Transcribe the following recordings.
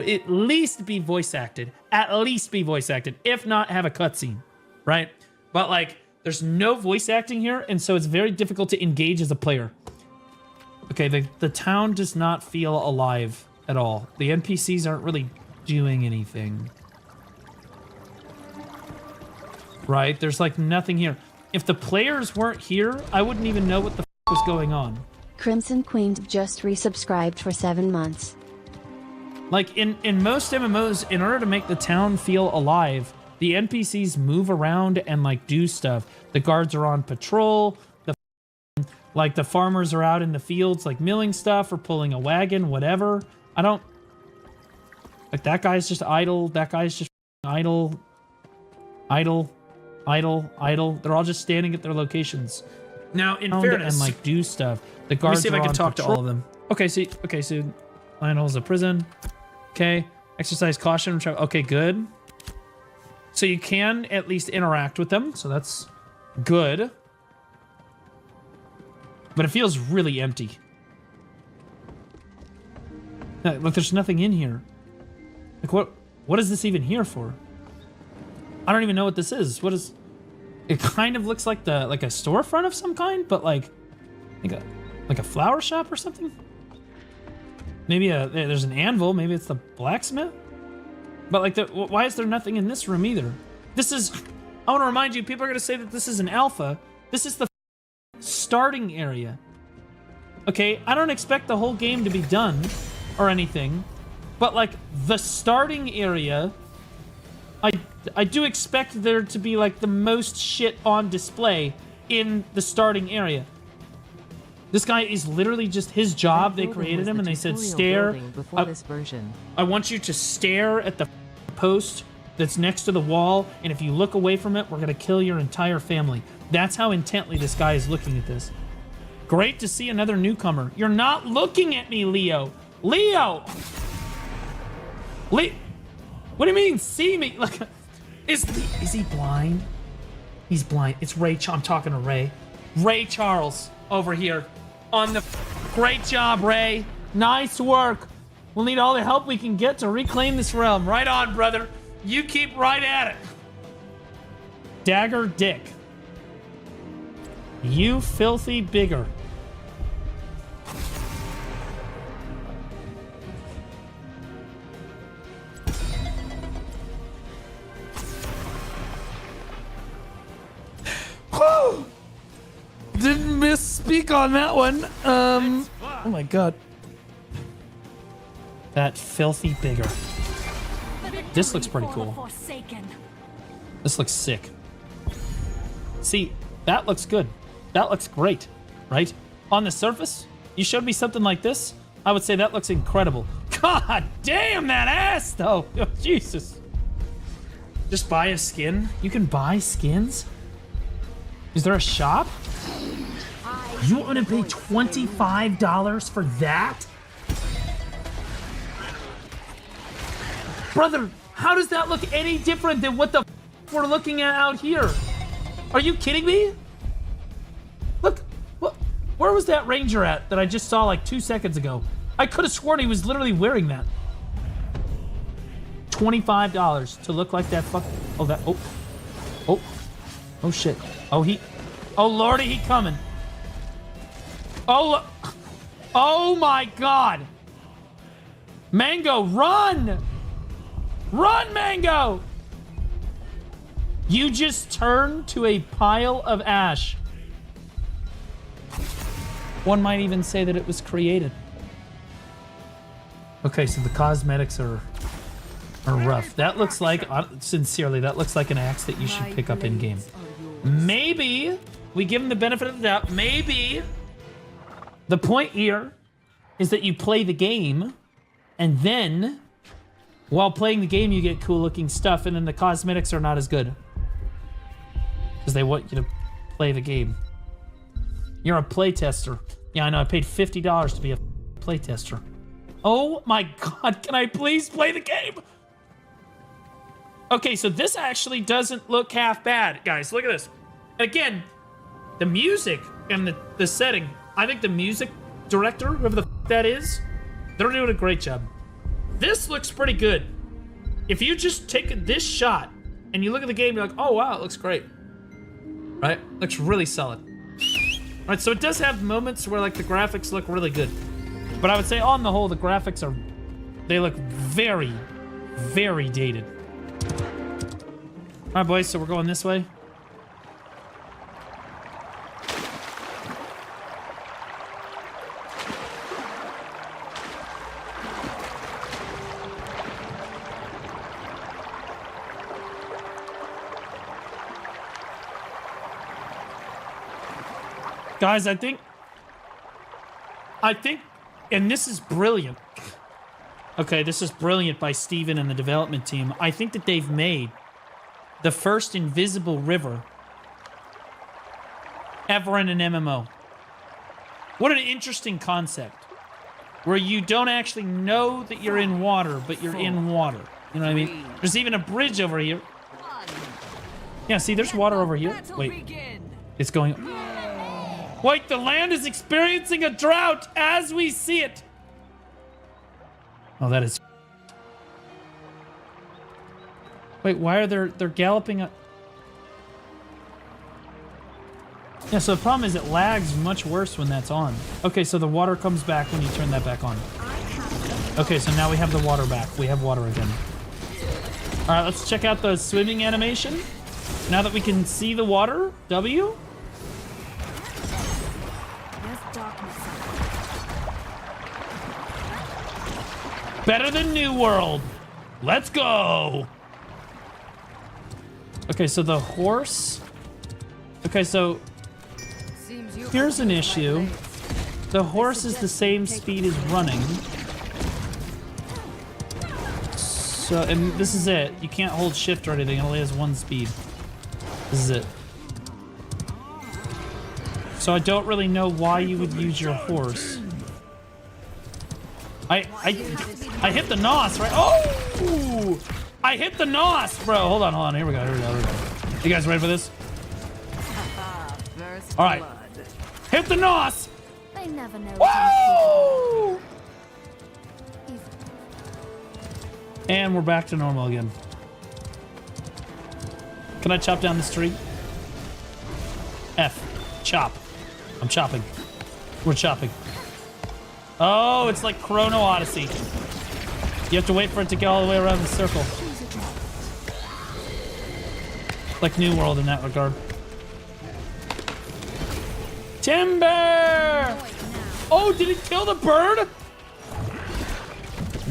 at least be voice acted. At least be voice acted. If not, have a cutscene, right? But like, there's no voice acting here, and so it's very difficult to engage as a player. Okay, the town does not feel alive at all. The NPCs aren't really doing anything. Right? There's like nothing here. If the players weren't here, I wouldn't even know what the f was going on. Crimson Queen just resubscribed for 7 months. Like in most MMOs, in order to make the town feel alive, the NPCs move around and like do stuff. The guards are on patrol. Like the farmers are out in the fields, like milling stuff or pulling a wagon, whatever. I don't like that guy's just idle. That guy's just idle, idle, idle, idle. They're all just standing at their locations. Now, in fairness, and like do stuff. The guards. Let me see if I can talk to all of them. Okay, so Lionel's a prison. Okay, exercise caution. Okay, good. So you can at least interact with them, so that's good. But it feels really empty. Look, there's nothing in here. Like, what is this even here for? I don't even know what this is. What is... It kind of looks like a storefront of some kind, but like a flower shop or something? Maybe there's an anvil. Maybe it's the blacksmith. But like, why is there nothing in this room either? This is... I want to remind you, people are going to say that this is an alpha. This is the starting area. Okay, I don't expect the whole game to be done or anything, but like the starting area, I do expect there to be like the most shit on display in the starting area. This guy is literally just his job. They created him and they said stare. I want you to stare at the post that's next to the wall, and if you look away from it, we're gonna kill your entire family. That's how intently this guy is looking at this. Great to see another newcomer. You're not looking at me, Leo. Leo! What do you mean, see me? Look, is he blind? He's blind. It's Ray. I'm talking to Ray. Ray Charles over here on the... Great job, Ray. Nice work. We'll need all the help we can get to reclaim this realm. Right on, brother. You keep right at it. Dagger Dick. You filthy bigger. Whew! Didn't misspeak on that one. Oh my god. That filthy bigger. This looks pretty cool. This looks sick. See, that looks good. That looks great, right? On the surface, you showed me something like this, I would say that looks incredible. God damn that ass, though. Oh, Jesus. Just buy a skin? You can buy skins? Is there a shop? You want to pay $25 for that? Brother, how does that look any different than what the f we're looking at out here? Are you kidding me? Look, where was that ranger at that I just saw like 2 seconds ago? I could have sworn he was literally wearing that. $25 to look like that fuck. Oh shit. Oh lordy, he coming. Oh my god. Mango, run! Run, Mango! You just turned to a pile of ash. One might even say that it was created. Okay, so the cosmetics are rough. That looks like, sincerely, that looks like an axe that you should pick up in-game. Maybe we give him the benefit of the doubt. Maybe the point here is that you play the game, and then while playing the game, you get cool-looking stuff, and then the cosmetics are not as good. Because they want you to play the game. You're a playtester. Yeah, I know. I paid $50 to be a playtester. Oh my god, can I please play the game? Okay, so this actually doesn't look half bad, guys. Look at this. Again, the music and the setting. I think the music director, whoever the f that is, they're doing a great job. This looks pretty good. If you just take this shot and you look at the game, you're like, oh wow, it looks great. Right? Looks really solid. Right, so it does have moments where like the graphics look really good. But I would say on the whole, the graphics they look very, very dated. All right, boys, so we're going this way. Guys, I think, and this is brilliant. Okay, this is brilliant by Steven and the development team. I think that they've made the first invisible river ever in an MMO. What an interesting concept. Where you don't actually know that you're in water, but you're in water. You know what I mean? There's even a bridge over here. Yeah, see, there's water over here. Wait, it's going... Wait, the land is experiencing a drought as we see it. Oh, that is... Wait, why are they're galloping up? Yeah, so the problem is it lags much worse when that's on. Okay, so the water comes back when you turn that back on. Okay, so now we have the water back. We have water again. All right, let's check out the swimming animation. Now that we can see the water, W. Better than New World. Let's go. Okay, so the horse. Okay, so here's an issue. The horse is the same speed as running. So, and this is it. You can't hold shift or anything. It only has one speed. This is it. So I don't really know why you would use your horse. I hit the NOS, right? Oh! I hit the NOS, bro. Hold on. Here we go. You guys ready for this? All right. Hit the NOS. They never know. Woo! And we're back to normal again. Can I chop down this tree? F. Chop. I'm chopping. We're chopping. Oh, it's like Chrono Odyssey. You have to wait for it to go all the way around the circle. Like New World in that regard. Timber! Oh, did it kill the bird?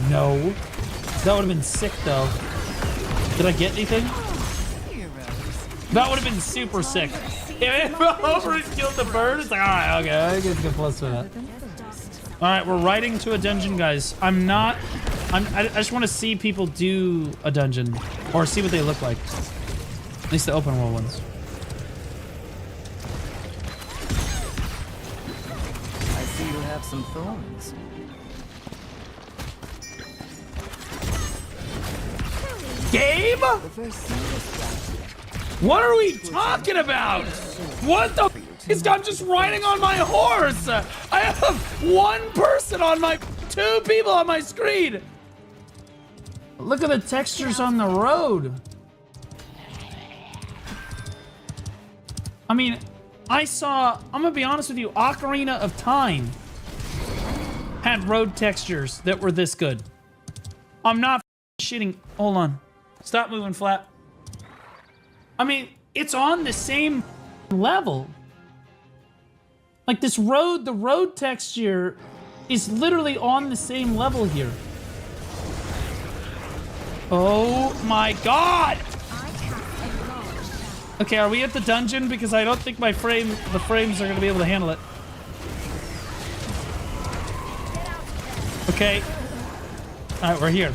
No. That would have been sick, though. Did I get anything? That would have been super sick. If it fell over and killed the bird, it's like, all right, okay, I get a plus for that. All right, we're riding to a dungeon, guys. I just want to see people do a dungeon or see what they look like. At least the open world ones. I see you have some thorns. Game? What are we talking about? What the f is I'm just riding on my horse? I have one person on my, 2 people on my screen. Look at the textures on the road. I mean, I'm gonna be honest with you, Ocarina of Time had road textures that were this good. I'm not shitting. Hold on. Stop moving, Flat. I mean, it's on the same level. Like this road, the road texture is literally on the same level here. Oh my God! Okay, are we at the dungeon? Because I don't think the frames are gonna be able to handle it. Okay. All right, we're here.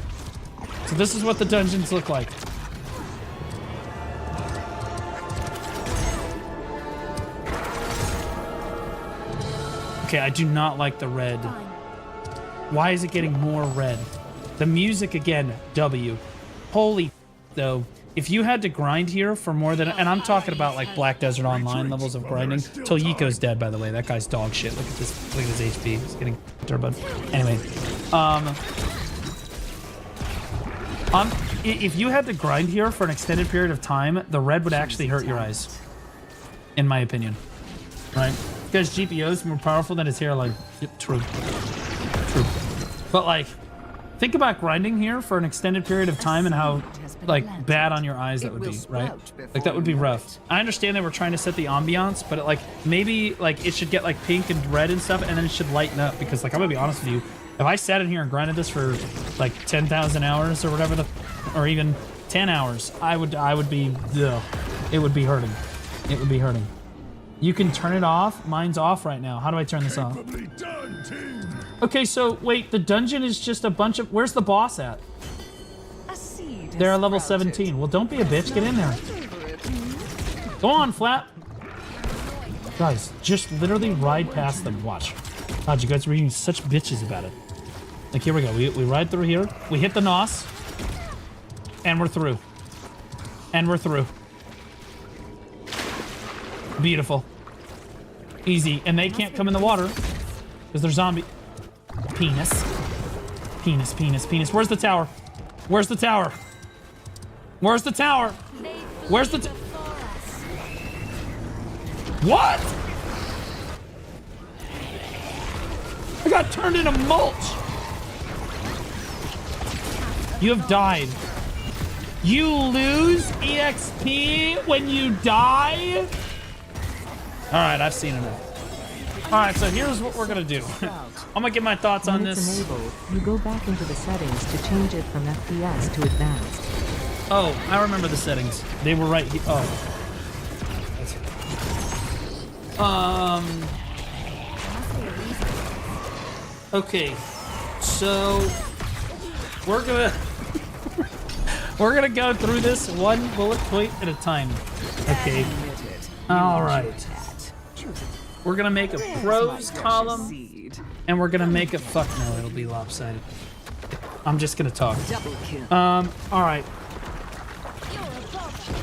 So this is what the dungeons look like. Okay, I do not like the red. Why is it getting more red? The music again, W. Holy though. If you had to grind here for more than, and I'm talking about like Black Desert Online levels of grinding. Toyiko's dead, by the way. That guy's dog shit. Look at this. Look at his HP. He's getting turbo. Anyway, If you had to grind here for an extended period of time, the red would actually hurt your eyes, in my opinion. Right? Because GPO is more powerful than its hairline. Yep, true. True. But like, think about grinding here for an extended period of time and how like bad on your eyes that would be, right? Like that would be rough. I understand they were trying to set the ambiance, but like maybe like it should get like pink and red and stuff, and then it should lighten up, because like I'm gonna be honest with you, if I sat in here and grinded this for like 10,000 hours or whatever or even 10 hours, I would be, ugh, it would be hurting. It would be hurting. You can turn it off. Mine's off right now. How do I turn this off? Okay, so wait, the dungeon is just a bunch of, where's the boss at? They're at level 17. Well, don't be a bitch. Get in there. Go on, Flap. Guys, just literally ride past them. Watch. God, you guys are being such bitches about it. Like, here we go. We ride through here. We hit the NOS. And we're through. And we're through. Beautiful. Easy. And they can't come in the water because they're zombie. Penis. Penis, penis, penis. Where's the tower? Where's the tower? Where's the tower? Where's the what? I got turned into mulch. You have died. You lose EXP when you die? Alright, I've seen enough. Alright, so here's what we're gonna do. I'm gonna get my thoughts on When it's this. enabled, you go back into the settings to change it from FPS to advanced. Oh, I remember the settings. They were right here. Oh. Okay. So we're gonna we're gonna go through this one bullet point at a time. Okay. All right. We're gonna make a pros column, and we're gonna make a fuck no. It'll be lopsided. I'm just gonna talk. All right.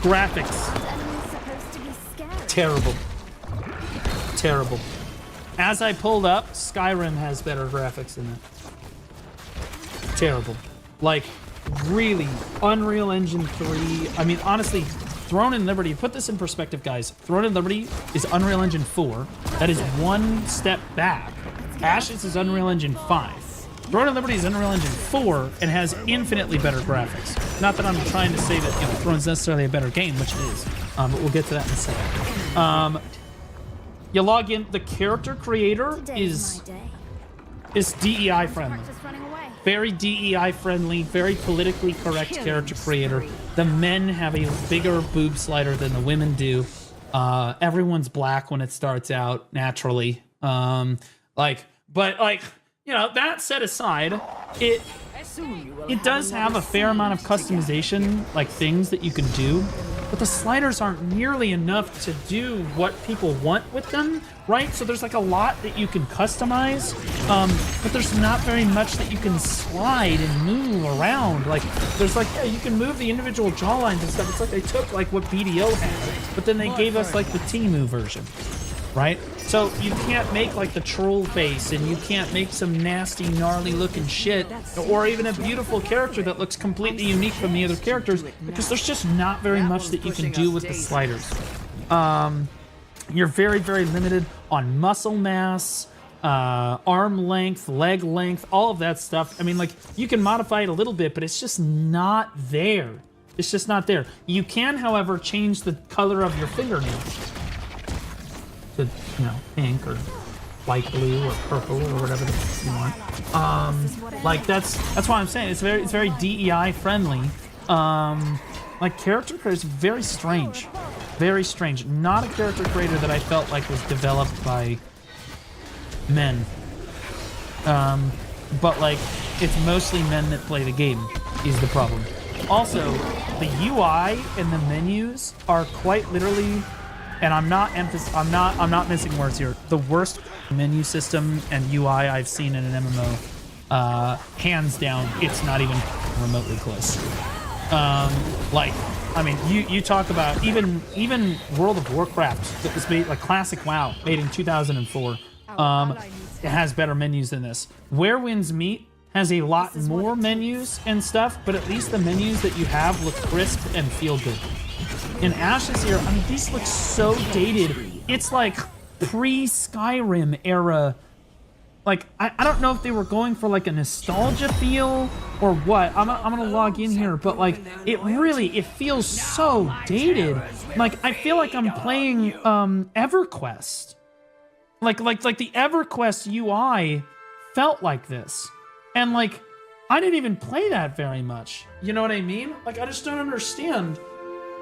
Graphics. Terrible. Terrible. As I pulled up, Skyrim has better graphics than that. Terrible. Like, really, Unreal Engine 3. I mean, honestly, Throne and Liberty, put this in perspective, guys. Throne and Liberty is Unreal Engine 4. That is one step back. Ashes is Unreal Engine 5. Throne and Liberty is Unreal Engine 4 and has infinitely better graphics. Not that I'm trying to say that, you know, Throne's necessarily a better game, which it is. But we'll get to that in a second. You log in, the character creator is DEI friendly. Very DEI friendly, very politically correct character creator. The men have a bigger boob slider than the women do. Everyone's black when it starts out, naturally. But you know, that set aside, it does have a fair amount of customization, like things that you can do, but the sliders aren't nearly enough to do what people want with them, right? So there's like a lot that you can customize, but there's not very much that you can slide and move around. Like, there's like, yeah, you can move the individual jawlines and stuff. It's like they took like what BDO had, but then they gave us like the Temu version, right? So you can't make like the troll face, and you can't make some nasty, gnarly looking shit, or even a beautiful character that looks completely unique from the other characters, because there's just not very much that you can do with the sliders. You're very, very limited on muscle mass, arm length, leg length, all of that stuff. I mean, like, you can modify it a little bit, but it's just not there. It's just not there. You can, however, change the color of your fingernails to, you know, pink or light blue or purple or whatever the fuck you want. Like, that's why I'm saying it's very DEI friendly. Like, character creator is very strange. Very strange. Not a character creator that I felt like was developed by men. But like, it's mostly men that play the game is the problem. Also, the UI and the menus are quite literally, and I'm not missing words here, the worst menu system and UI I've seen in an MMO. Hands down, it's not even remotely close. Like, I mean, you talk about even World of Warcraft that was made, like classic WoW, made in 2004. It has better menus than this. Where Winds Meet has a lot more menus and stuff, but at least the menus that you have look crisp and feel good. In Ashes here, I mean, these look so dated. It's like pre-Skyrim era. Like, I don't know if they were going for like a nostalgia feel or what. I'm gonna log in here, but like, it feels so dated. Like, I feel like I'm playing EverQuest. Like the EverQuest UI felt like this. And like, I didn't even play that very much. You know what I mean? Like, I just don't understand.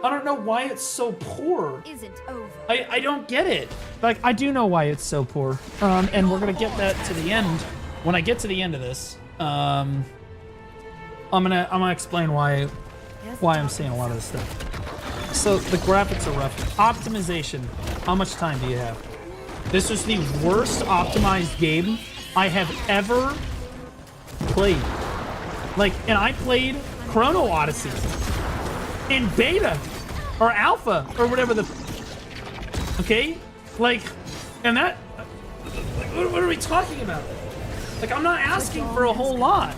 I don't know why it's so poor. Isn't over. I don't get it. Like, I do know why it's so poor. And we're gonna get that to the end. When I get to the end of this, I'm gonna explain why I'm saying a lot of this stuff. So the graphics are rough. Optimization. How much time do you have? This is the worst optimized game I have ever played. Like, and I played Chrono Odyssey in beta or alpha or whatever the, okay? Like, and that, like, what are we talking about? Like, I'm not asking for a whole lot.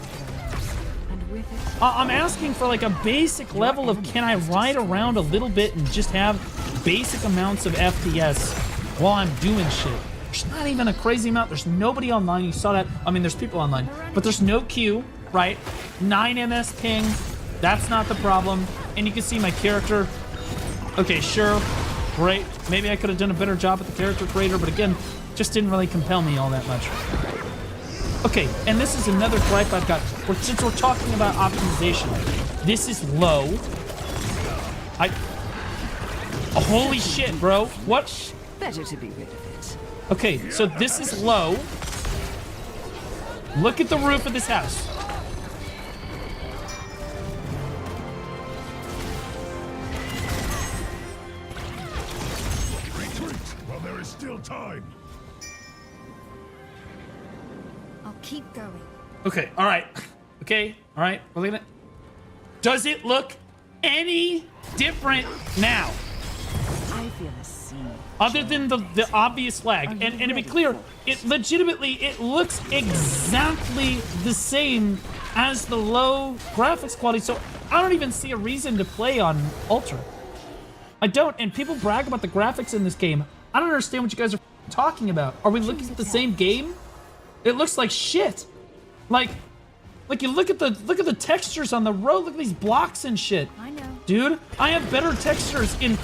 I'm asking for like a basic level of, can I ride around a little bit and just have basic amounts of FPS while I'm doing shit? There's not even a crazy amount. There's nobody online. You saw that. I mean, there's people online, but there's no queue, right? 9 ms ping. That's not the problem. And you can see my character. Okay, sure. Great. Maybe I could have done a better job at the character creator, but again, just didn't really compel me all that much. Okay, and this is another gripe I've got. Since we're talking about optimization, this is low. Holy shit, bro. What? Better to be rid of it. Okay, so this is low. Look at the roof of this house. Retreat while there is still time. I'll keep going. Okay, all right. Okay, all right. We're looking at. Does it look any different now? I feel a sea. Other than the obvious lag. And to be clear, it legitimately, it looks exactly the same as the low graphics quality. So I don't even see a reason to play on Ultra. I don't. And people brag about the graphics in this game. I don't understand what you guys are talking about. Are we looking at the same game? It looks like shit. Like you look at the textures on the road. Look at these blocks and shit. I know. Dude, I have better textures in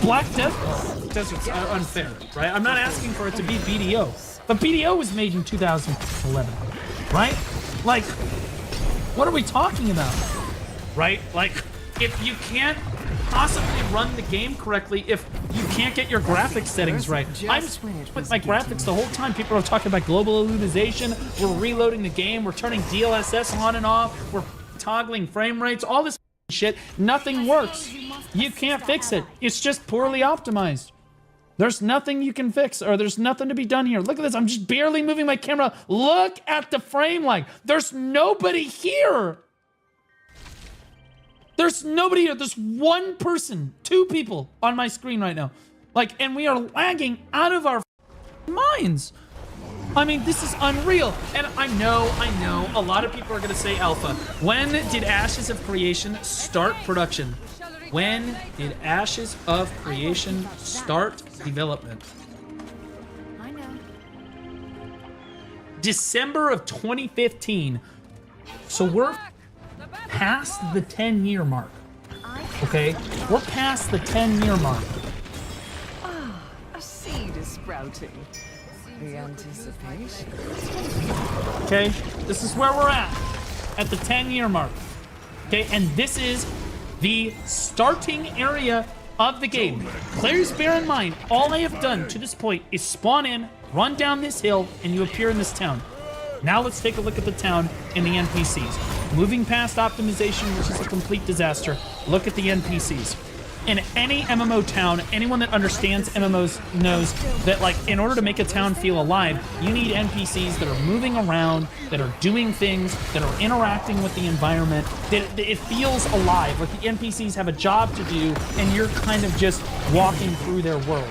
Black Desert's unfair, right? I'm not asking for it to be BDO, but BDO was made in 2011, right? Like, what are we talking about, right? Like, if you can't possibly run the game correctly, if you can't get your graphics settings right. I'm with my graphics the whole time. People are talking about global illumination. We're reloading the game. We're turning DLSS on and off. We're toggling frame rates. All this shit. Nothing works. You can't fix it. It's just poorly optimized. There's nothing you can fix, or there's nothing to be done here. Look at this. I'm just barely moving my camera. Look at the frame lag. There's nobody here. There's nobody here. There's one person, 2 people on my screen right now. Like, and we are lagging out of our minds. I mean, this is unreal. And I know, a lot of people are gonna say alpha. When did Ashes of Creation start production? When did Ashes of Creation start development? I know. December of 2015. So we're past the 10-year mark. Okay? We're past the 10-year mark. A seed is sprouting. The anticipation. Okay? This is where we're at the 10-year mark. Okay? And this is the starting area of the game. Players, bear in mind, all I have done to this point is spawn in, run down this hill, and you appear in this town. Now let's take a look at the town and the NPCs. Moving past optimization, which is a complete disaster, look at the NPCs. In any MMO town, anyone that understands MMOs knows that, like, in order to make a town feel alive, you need NPCs that are moving around, that are doing things, that are interacting with the environment, that it feels alive. Like, the NPCs have a job to do, and you're kind of just walking through their world.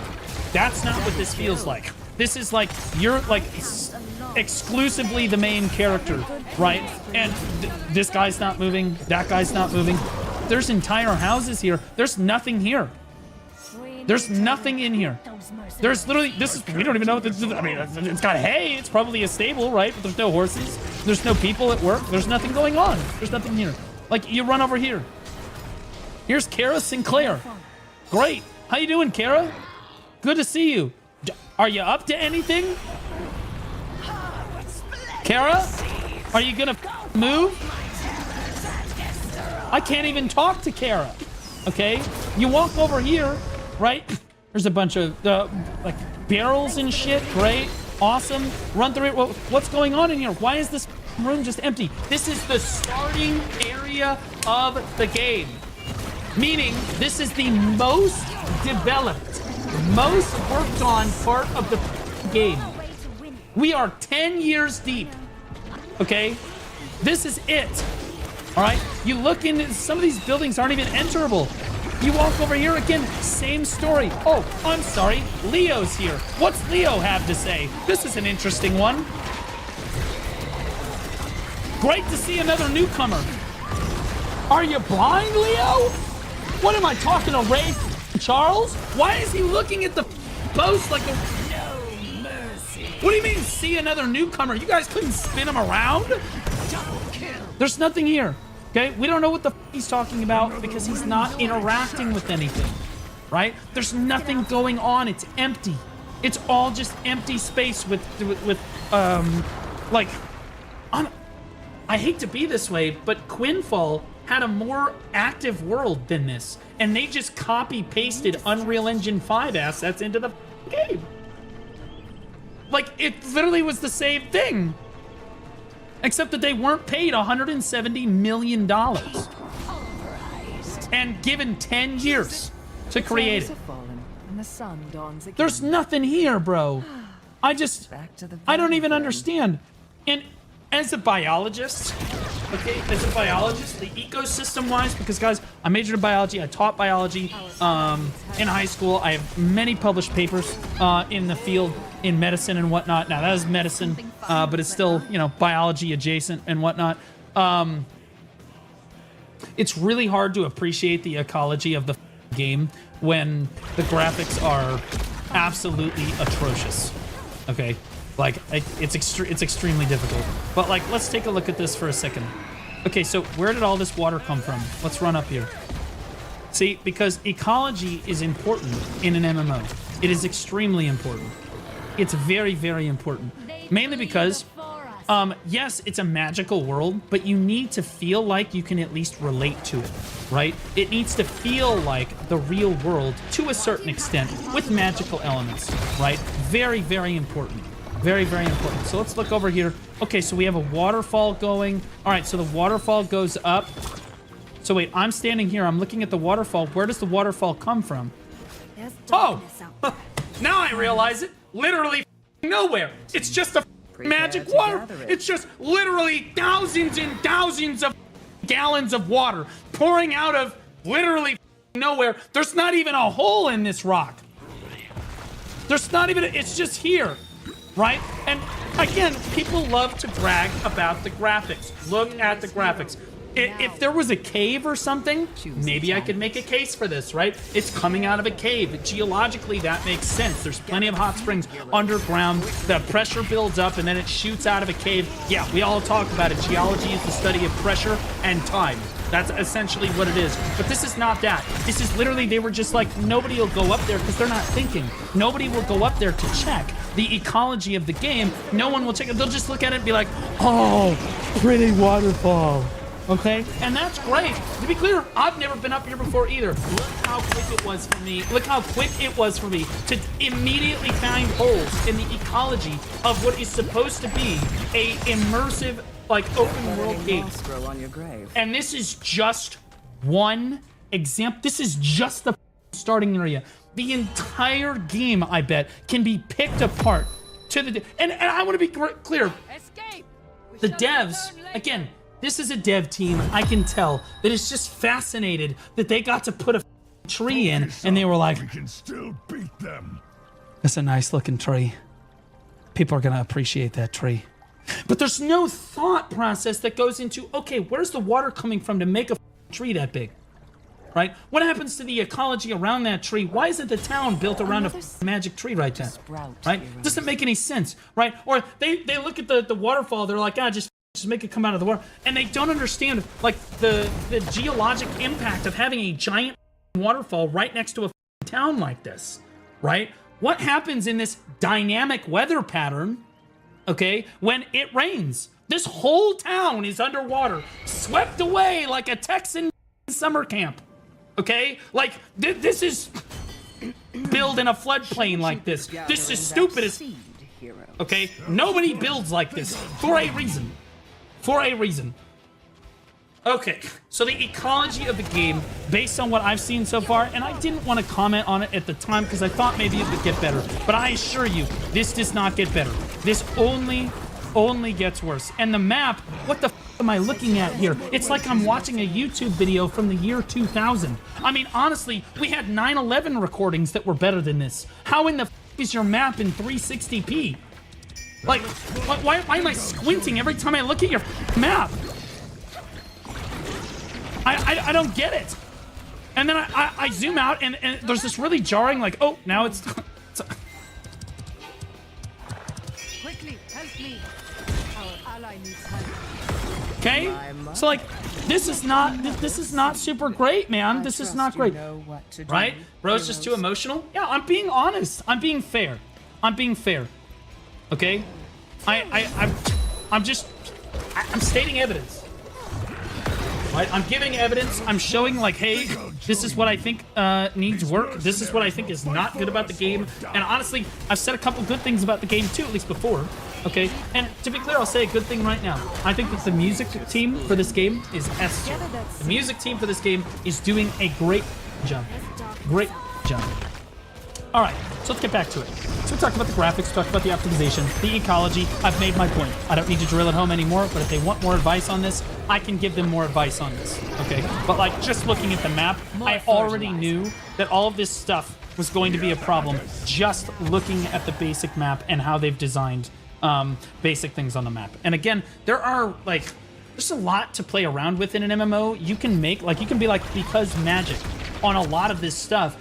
That's not what this feels like. This is like, you're like, exclusively the main character, right? And this guy's not moving, that guy's not moving. There's entire houses here. There's nothing here. There's nothing in here. There's literally, we don't even know what this is. I mean, it's got hay. It's probably a stable, right? But there's no horses. There's no people at work. There's nothing going on. There's nothing here. Like, you run over here. Here's Kara Sinclair. Great. How you doing, Kara? Good to see you. Are you up to anything? Kara? Are you gonna move? I can't even talk to Kara. Okay? You walk over here, right? There's a bunch of like barrels and shit. Great. Awesome. Run through it. What's going on in here? Why is this room just empty? This is the starting area of the game. Meaning, this is the most developed, most worked on part of the game. We are 10 years deep. Okay? This is it. All right? You look into some of these buildings aren't even enterable. You walk over here again, same story. Oh, I'm sorry. Leo's here. What's Leo have to say? This is an interesting one. Great to see another newcomer. Are you blind, Leo? What am I talking to Ray Charles? Why is he looking at the post like a... No mercy. What do you mean, see another newcomer? You guys couldn't spin him around? There's nothing here. Okay, we don't know what the he's talking about because he's not interacting with anything, right? There's nothing going on. It's empty. It's all just empty space with like, I hate to be this way, but Quinfall had a more active world than this, and they just copy pasted Unreal Engine 5 assets into the game. Like, it literally was the same thing. Except that they weren't paid $170 million and given 10 years to create it. There's nothing here, bro. I don't even understand. And as a biologist, okay, the ecosystem-wise, because guys, I majored in biology, I taught biology in high school. I have many published papers in the field in medicine and whatnot. Now that is medicine, but it's still, you know, biology adjacent and whatnot. It's really hard to appreciate the ecology of the game when the graphics are absolutely atrocious. Okay, like it's extremely difficult. But like, let's take a look at this for a second. Okay, so where did all this water come from? Let's run up here. See, because ecology is important in an MMO. It is extremely important. It's very, very important. Mainly because, yes, it's a magical world, but you need to feel like you can at least relate to it, right? It needs to feel like the real world to a certain extent with magical elements, right? Very, very important. Very, very important. So let's look over here. Okay, so we have a waterfall going. All right, so the waterfall goes up. So wait, I'm standing here. I'm looking at the waterfall. Where does the waterfall come from? Oh! Now I realize it. Literally nowhere. It's just a magic water. It's just literally thousands and thousands of gallons of water pouring out of literally nowhere. There's not even a hole in this rock. There's not even, it's just here, right? And again, people love to brag about the graphics. Look at the graphics. If there was a cave or something, maybe I could make a case for this, right? It's coming out of a cave. Geologically, that makes sense. There's plenty of hot springs underground. The pressure builds up and then it shoots out of a cave. Yeah, we all talk about it. Geology is the study of pressure and time. That's essentially what it is. But this is not that. This is literally, they were just like, nobody will go up there because they're not thinking. Nobody will go up there to check the ecology of the game. No one will check it. They'll just look at it and be like, oh, pretty waterfall. Okay, and that's great. To be clear, I've never been up here before either. Look how quick it was for me. Look how quick it was for me to immediately find holes in the ecology of what is supposed to be a immersive, like, open world game. And this is just one example. This is just the starting area. The entire game, I bet, can be picked apart to the and I want to be clear. The devs, again, this is a dev team. I can tell that it's just fascinated that they got to put a tree in and they were like, we can still beat them. that's a nice looking tree. People are gonna appreciate that tree. But there's no thought process that goes into, okay, where's the water coming from to make a tree that big? Right? What happens to the ecology around that tree? Why isn't the town built around a magic tree right then? Right? Doesn't make any sense, right? Or they look at the waterfall, they're like, just make it come out of the water. And they don't understand, like, the geologic impact of having a giant waterfall right next to a town like this, right? What happens in this dynamic weather pattern, okay, when it rains? This whole town is underwater, swept away like a Texan summer camp. Okay? Like, this is build in a floodplain like this. This is stupid as... Okay? Nobody builds like this for a reason. For a reason. Okay, so the ecology of the game, based on what I've seen so far, and I didn't want to comment on it at the time because I thought maybe it would get better, but I assure you, this does not get better. This only gets worse. And the map, what the f am I looking at here? It's like I'm watching a YouTube video from the year 2000. I mean, honestly, we had 9/11 recordings that were better than this. How in the f is your map in 360p? Like, why am I squinting every time I look at your map? I don't get it. And then I zoom out and there's this really jarring, like, oh, now it's Quickly, help me. Our ally needs help. okay? So like, this is not super great, man. This is not great. Right? Bro's just too emotional? Yeah, I'm being honest. I'm being fair. I'm being fair. Okay? I'm stating evidence. Right? I'm giving evidence. I'm showing, like, hey, this is what I think needs work. This is what I think is not good about the game. And honestly, I've said a couple good things about the game too, at least before. Okay? And to be clear, I'll say a good thing right now. I think that the music team for this game is S tier. The music team for this game is doing a great job. Great job. All right, so let's get back to it. So we talked about the graphics, we talked about the optimization, the ecology. I've made my point. I don't need to drill it home anymore, but if they want more advice on this, I can give them more advice on this, okay? But like, just looking at the map, I already knew that all of this stuff was going to be a problem just looking at the basic map and how they've designed basic things on the map. And again, there are, like, there's a lot to play around with in an MMO. You can make, like, you can be like, because magic on a lot of this stuff,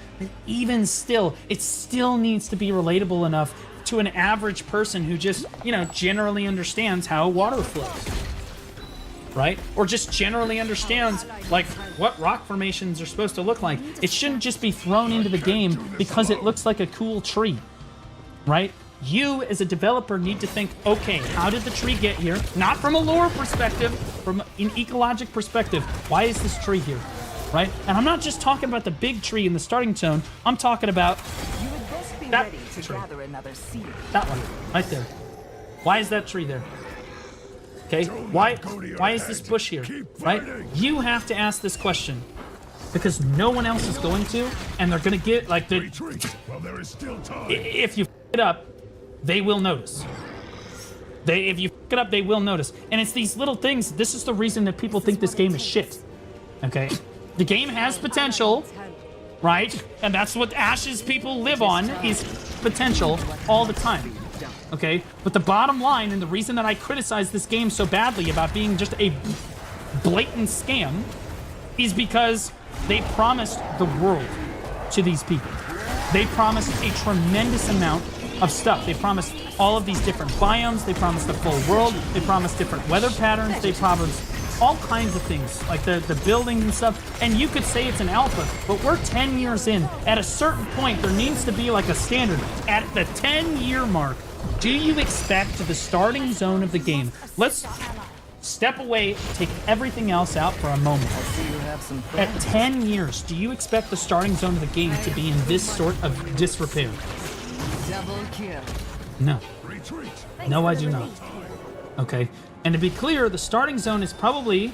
even still, it still needs to be relatable enough to an average person who just, you know, generally understands how water flows, right? Or just generally understands, like, what rock formations are supposed to look like. It shouldn't just be thrown into the game because it looks like a cool tree, right? You, as a developer, need to think, okay, how did the tree get here? Not from a lore perspective, from an ecologic perspective. Why is this tree here? Right? And I'm not just talking about the big tree in the starting zone. I'm talking about You would best be that ready to tree. gather another seed. That one, right there. Why is that tree there? Okay, why is this bush here? Right? You have to ask this question because no one else is going to, and they're gonna get, like, the, Retreat while there is still time. if you f it up, they will notice. If you f it up, they will notice. And it's these little things. This is the reason that people think this game is shit. Okay? The game has potential, right? And that's what Ash's people live on, is potential all the time. Okay? But the bottom line, and the reason that I criticize this game so badly about being just a blatant scam, is because they promised the world to these people. They promised a tremendous amount of stuff. They promised all of these different biomes. They promised the full world. They promised different weather patterns. They promised all kinds of things, like the buildings and stuff. And you could say it's an alpha, but we're 10 years in. At a certain point, there needs to be like a standard. At the 10-year mark, do you expect the starting zone of the game? Let's step away, take everything else out for a moment. I see you have some At friends. 10 years, do you expect the starting zone of the game to be in this sort of disrepair? Double kill. No. Retreat. No, I do not. Okay. And to be clear, the starting zone is probably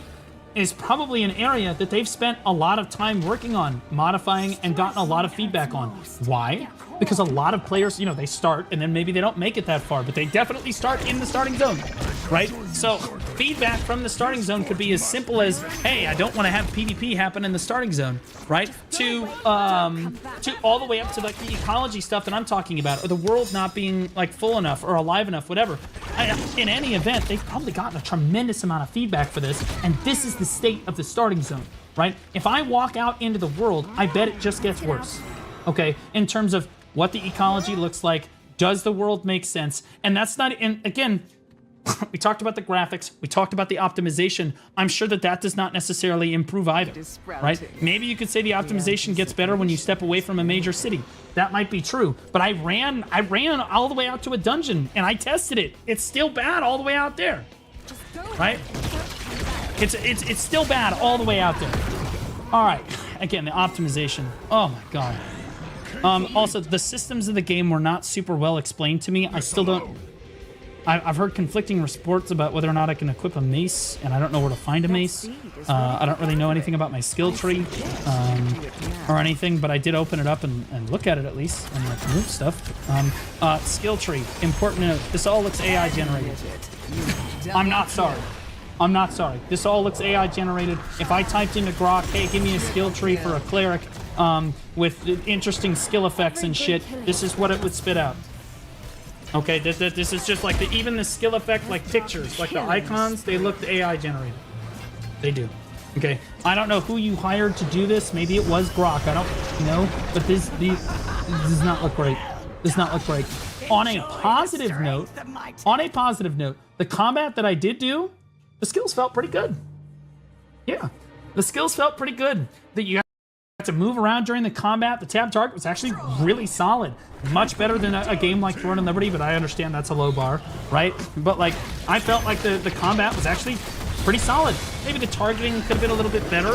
an area that they've spent a lot of time working on, modifying, and gotten a lot of feedback on. Why? Because a lot of players, you know, they start and then maybe they don't make it that far, but they definitely start in the starting zone. right? So feedback from the starting zone could be as simple as, hey, I don't want to have PvP happen in the starting zone, right? To all the way up to like the ecology stuff that I'm talking about, or the world not being like full enough or alive enough, whatever. In any event, they've probably gotten a tremendous amount of feedback for this, and this is the state of the starting zone, right? If I walk out into the world, I bet it just gets worse, okay? In terms of what the ecology looks like, does the world make sense? And that's not, and again, we talked about the graphics, we talked about the optimization. I'm sure that that does not necessarily improve either, right? Maybe you could say the optimization gets better when you step away from a major city. That might be true, but I ran all the way out to a dungeon and I tested it. It's still bad all the way out there, right? It's still bad all the way out there. All right, again, the optimization. Oh my God. Also, the systems of the game were not super well explained to me. I still don't. I've heard conflicting reports about whether or not I can equip a mace, and I don't know where to find a mace. I don't really know anything about my skill tree or anything, but I did open it up and look at it at least, and like move stuff. Skill tree, important note. This all looks AI generated. I'm not sorry. I'm not sorry. This all looks AI generated. If I typed into Grok, hey, give me a skill tree for a cleric with interesting skill effects and shit, this is what it would spit out. Okay, this is just like even the skill effect, like pictures, like the icons, they look AI generated. They do. Okay, I don't know who you hired to do this. Maybe it was Grok. I don't know, but this does not look great. Does not look great. On a positive note, the combat that I did do, the skills felt pretty good. Yeah, the skills felt pretty good. That you to move around during the combat. The tab target was actually really solid. Much better than a game like Throne and Liberty, but I understand that's a low bar, right? But like, I felt like the combat was actually pretty solid. Maybe the targeting could have been a little bit better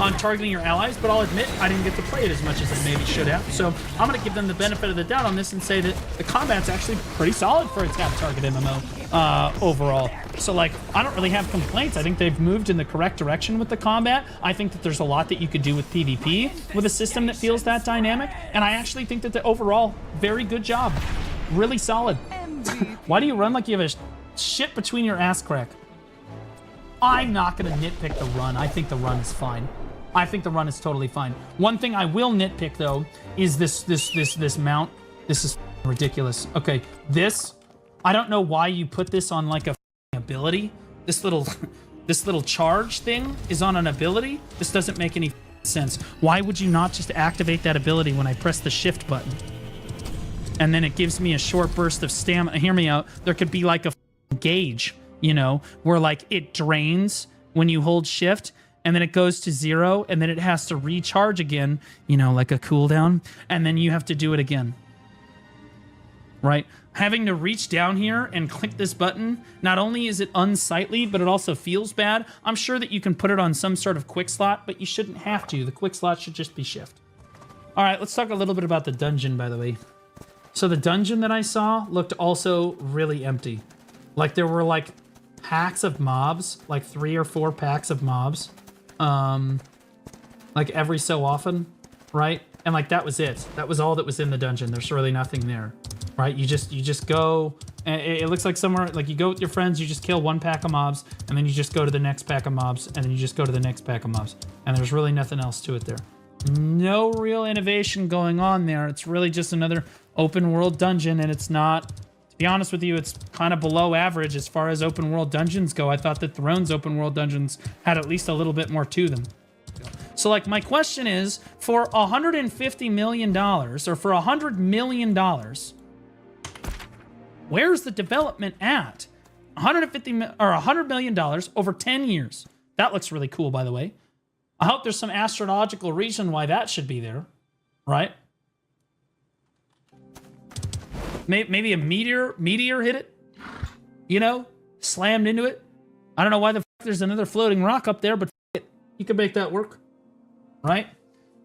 on targeting your allies, but I'll admit I didn't get to play it as much as I maybe should have. So I'm going to give them the benefit of the doubt on this and say that the combat's actually pretty solid for a tab target MMO overall. So like, I don't really have complaints. I think they've moved in the correct direction with the combat. I think that there's a lot that you could do with PvP with a system that feels that dynamic. And I actually think that the overall, very good job. Really solid. Why do you run like you have a shit between your ass crack? I'm not going to nitpick the run. I think the run is fine. I think the run is totally fine. One thing I will nitpick though is this mount. This is ridiculous. Okay, this, I don't know why you put this on like a ability. This little charge thing is on an ability. This doesn't make any sense. Why would you not just activate that ability when I press the shift button? And then it gives me a short burst of stamina. Hear me out. There could be like a gauge, you know, where like it drains when you hold shift and then it goes to 0 and then it has to recharge again, you know, like a cooldown, and then you have to do it again. Right? Having to reach down here and click this button, not only is it unsightly, but it also feels bad. I'm sure that you can put it on some sort of quick slot, but you shouldn't have to. The quick slot should just be shift. All right, let's talk a little bit about the dungeon, by the way. So the dungeon that I saw looked also really empty. Like there were like packs of mobs, like 3 or 4 packs of mobs, like every so often, right? And like that was it. That was all that was in the dungeon. There's really nothing there, right? You just go, and it looks like somewhere, like you go with your friends, you just kill 1 pack of mobs, and then you just go to the next pack of mobs, and then you just go to the next pack of mobs, and there's really nothing else to it there. No real innovation going on there. It's really just another open world dungeon, and it's not, to be honest with you, it's kind of below average as far as open world dungeons go. I thought that Throne's open world dungeons had at least a little bit more to them. So like my question is, for $150 million or for $100 million, where's the development at? $100 million over 10 years. That looks really cool, by the way. I hope there's some astrological reason why that should be there, right? Maybe a meteor hit it, you know, slammed into it. I don't know why the fuck there's another floating rock up there, but you could make that work, right?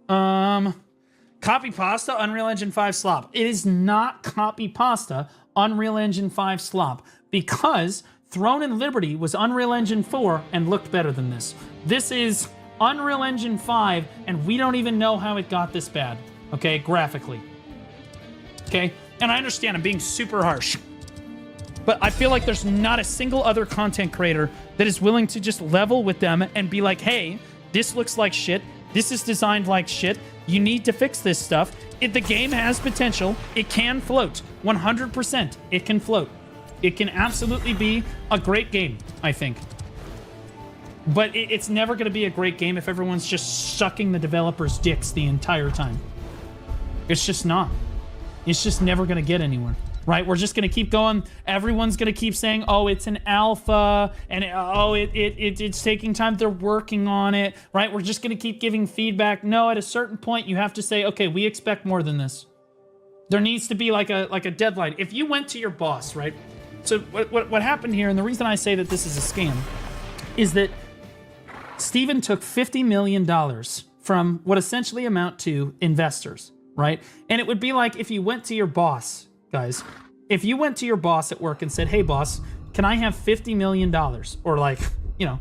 Copy pasta, Unreal Engine 5 slop. It is not copy pasta, Unreal Engine 5 slop, because Throne and Liberty was Unreal Engine 4 and looked better than this. This is Unreal Engine 5, and we don't even know how it got this bad, okay, graphically. Okay, and I understand I'm being super harsh. But I feel like there's not a single other content creator that is willing to just level with them and be like, hey, this looks like shit. This is designed like shit. You need to fix this stuff. If the game has potential, it can float. 100%. It can float. It can absolutely be a great game, I think. But it's never going to be a great game if everyone's just sucking the developers' dicks the entire time. It's just not. It's just never going to get anywhere, right? We're just going to keep going. Everyone's going to keep saying, oh, it's an alpha, and it's taking time. They're working on it, right? We're just going to keep giving feedback. No, at a certain point, you have to say, okay, we expect more than this. There needs to be like a deadline. If you went to your boss, right? So what happened here, and the reason I say that this is a scam, is that Steven took $50 million from what essentially amount to investors, right? And it would be like if you went to your boss, guys, if you went to your boss at work and said, hey, boss, can I have $50 million? Or like, you know,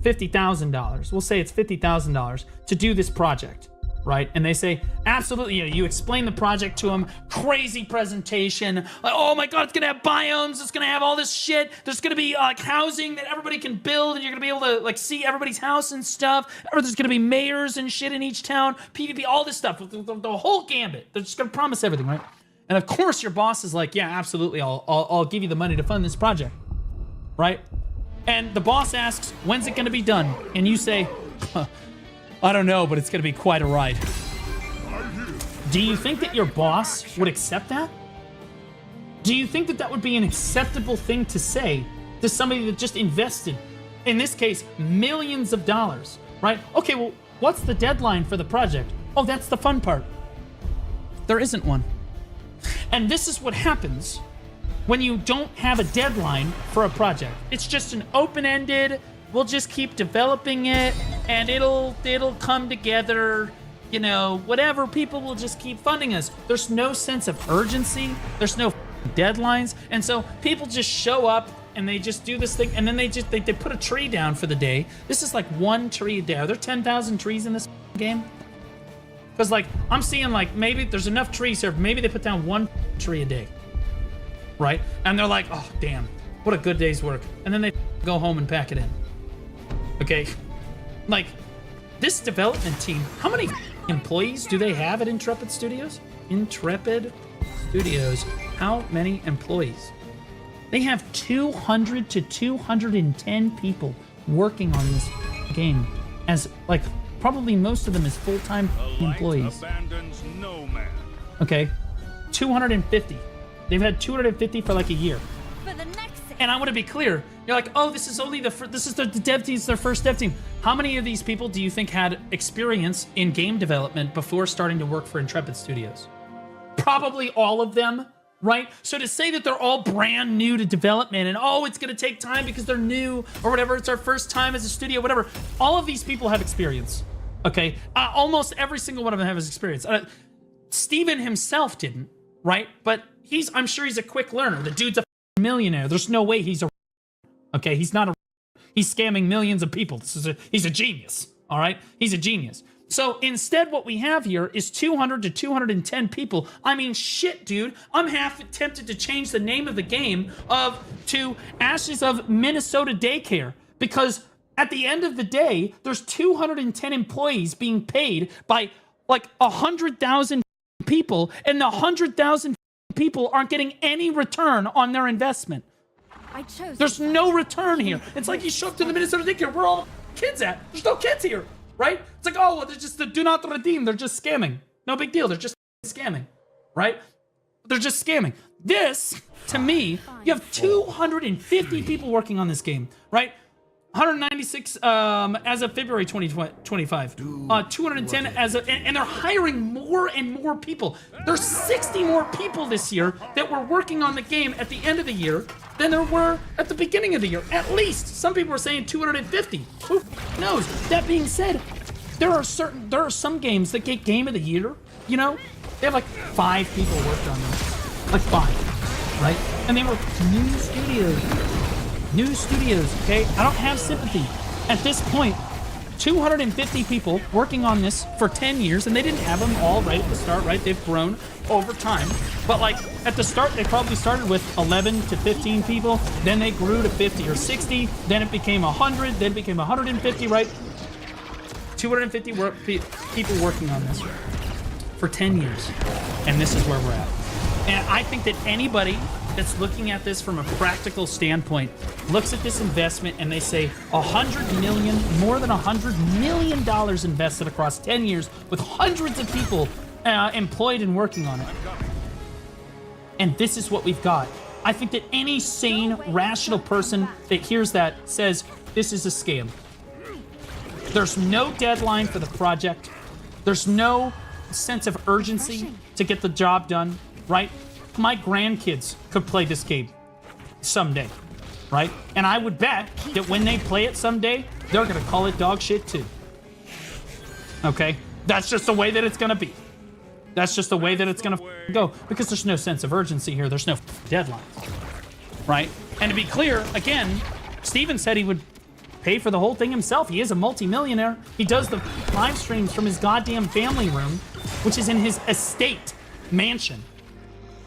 $50,000. We'll say it's $50,000 to do this project, right? And they say, absolutely. You explain the project to them, crazy presentation. Like, oh my God, it's gonna have biomes. It's gonna have all this shit. There's gonna be like housing that everybody can build, and you're gonna be able to like see everybody's house and stuff. Or there's gonna be mayors and shit in each town, PvP, all this stuff, the whole gambit. They're just gonna promise everything, right? And of course your boss is like, yeah, absolutely. I'll give you the money to fund this project, right? And the boss asks, when's it gonna be done? And you say, I don't know, but it's going to be quite a ride. Do you think that your boss would accept that? Do you think that that would be an acceptable thing to say to somebody that just invested, in this case, millions of dollars, right? Okay, well, what's the deadline for the project? Oh, that's the fun part. There isn't one. And this is what happens when you don't have a deadline for a project. It's just an open-ended, we'll just keep developing it, and it'll come together, you know, whatever. People will just keep funding us. There's no sense of urgency. There's no deadlines. And so people just show up and they just do this thing, and then they put a tree down for the day. This is like one tree a day. Are there 10,000 trees in this game? Because like, I'm seeing like, maybe there's enough trees here. Maybe they put down one tree a day, right? And they're like, oh, damn, what a good day's work. And then they go home and pack it in. Okay, like this development team, how many employees do they have at Intrepid Studios? Intrepid Studios, how many employees? They have 200 to 210 people working on this game, as like probably most of them as full-time employees. Abandons no man. Okay, 250. They've had 250 for like a year. And I want to be clear. You're like, oh, this is only this is the dev team, it's their first dev team. How many of these people do you think had experience in game development before starting to work for Intrepid Studios? Probably all of them, right? So to say that they're all brand new to development and, oh, it's going to take time because they're new or whatever, it's our first time as a studio, whatever. All of these people have experience, okay? Almost every single one of them has experience. Steven himself didn't, right? But I'm sure he's a quick learner. The dude's a millionaire. There's no way he's a, okay? He's not a, he's scamming millions of people. He's a genius, all right? He's a genius. So instead what we have here is 200 to 210 people. I mean, shit, dude. I'm half tempted to change the name of the game to Ashes of Minnesota Daycare, because at the end of the day, there's 210 employees being paid by like 100,000 people, and the 100,000 people aren't getting any return on their investment. There's no return here. It's like you show up to the Minnesota Daycare. Where are all the kids at? There's no kids here, right? It's like, oh, well, they're just the do not redeem. They're just scamming. No big deal. They're just scamming, right? They're just scamming. This, to me, you have 250 people working on this game, right? 196 as of February 2025. 210 as of, and they're hiring more and more people. There's 60 more people this year that were working on the game at the end of the year than there were at the beginning of the year. At least. Some people are saying 250. Who knows? That being said, there are some games that get Game of the Year, you know? They have like 5 people worked on them. Like 5, right? And they were new studios. New studios, okay? I don't have sympathy. At this point, 250 people working on this for 10 years, and they didn't have them all right at the start, right? They've grown over time. But like at the start, they probably started with 11 to 15 people. Then they grew to 50 or 60. Then it became 100. Then it became 150, right? 250 people working on this for 10 years. And this is where we're at. And I think that anybody that's looking at this from a practical standpoint looks at this investment and they say $100 million, more than $100 million invested across 10 years with hundreds of people employed and working on it. And this is what we've got. I think that any sane, rational person that hears that says this is a scam. There's no deadline for the project. There's no sense of urgency to get the job done, right? My grandkids could play this game someday, right? And I would bet that when they play it someday, they're gonna call it dog shit too. Okay? That's just the way that it's gonna be. That's just the way that it's gonna go, because there's no sense of urgency here. There's no deadline, right? And to be clear, again, Steven said he would pay for the whole thing himself. He is a multimillionaire. He does the live streams from his goddamn family room, which is in his estate mansion.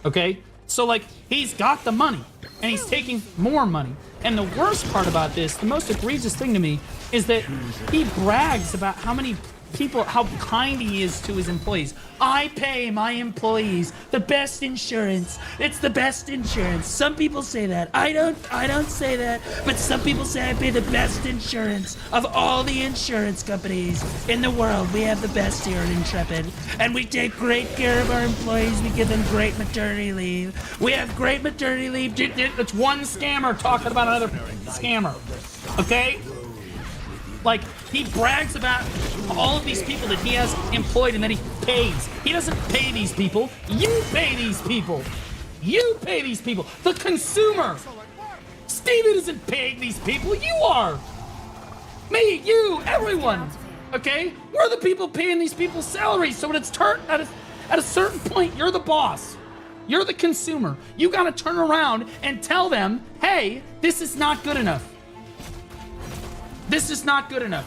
Okay? So, like, he's got the money, and he's taking more money. And the worst part about this, the most egregious thing to me, is that he brags about how many people, how kind he is to his employees. I pay my employees the best insurance. It's the best insurance. Some people say that. I don't say that. But some people say I pay the best insurance of all the insurance companies in the world. We have the best here at Intrepid. And we take great care of our employees. We give them great maternity leave. We have great maternity leave. It's one scammer talking about another scammer. Okay? Like, he brags about all of these people that he has employed and that he pays. He doesn't pay these people. You pay these people. You pay these people. The consumer. Steven isn't paying these people. You are. Me, you, everyone. Okay? We're the people paying these people's salaries. So when it's at a certain point, you're the boss. You're the consumer. You gotta turn around and tell them, hey, this is not good enough. This is not good enough.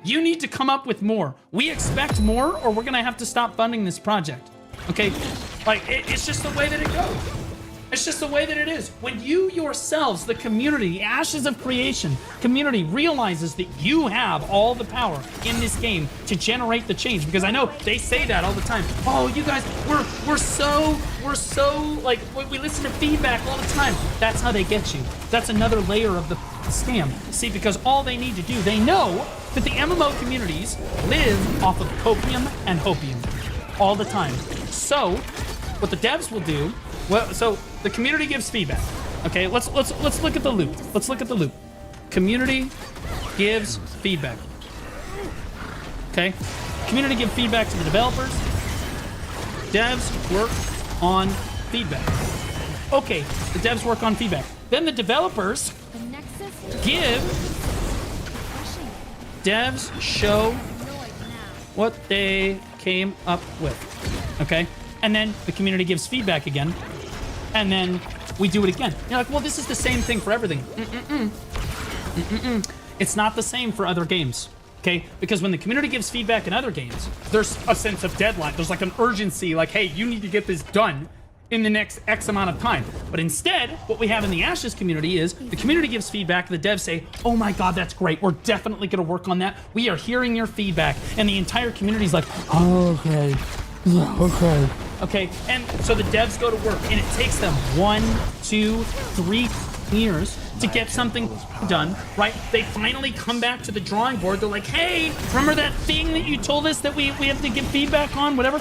You need to come up with more. We expect more, or we're gonna have to stop funding this project. Okay? Like, it's just the way that it goes. It's just the way that it is. When you yourselves, the community, the Ashes of Creation community, realizes that you have all the power in this game to generate the change, because I know they say that all the time. Oh, you guys, we're so like, we listen to feedback all the time. That's how they get you. That's another layer of the scam. See, because all they need to do, they know that the MMO communities live off of copium and hopium all the time. So what the devs will do, well, so the community gives feedback. Okay, let's look at the loop. Let's look at the loop. Community gives feedback. Okay, community give feedback to the developers. Devs work on feedback. Okay, the devs work on feedback. Then the developers give. Devs show what they came up with. Okay, and then the community gives feedback again. And then we do it again. You're like, well, this is the same thing for everything. It's not the same for other games, okay? Because when the community gives feedback in other games, there's a sense of deadline. There's like an urgency, like, hey, you need to get this done in the next X amount of time. But instead, what we have in the Ashes community is the community gives feedback, the devs say, oh my God, that's great. We're definitely gonna work on that. We are hearing your feedback. And the entire community is like, oh, okay. Yeah, okay. Okay, and so the devs go to work, and it takes them 1, 2, 3 years to get something done, right? They finally come back to the drawing board. They're like, hey, remember that thing that you told us that we have to give feedback on, whatever?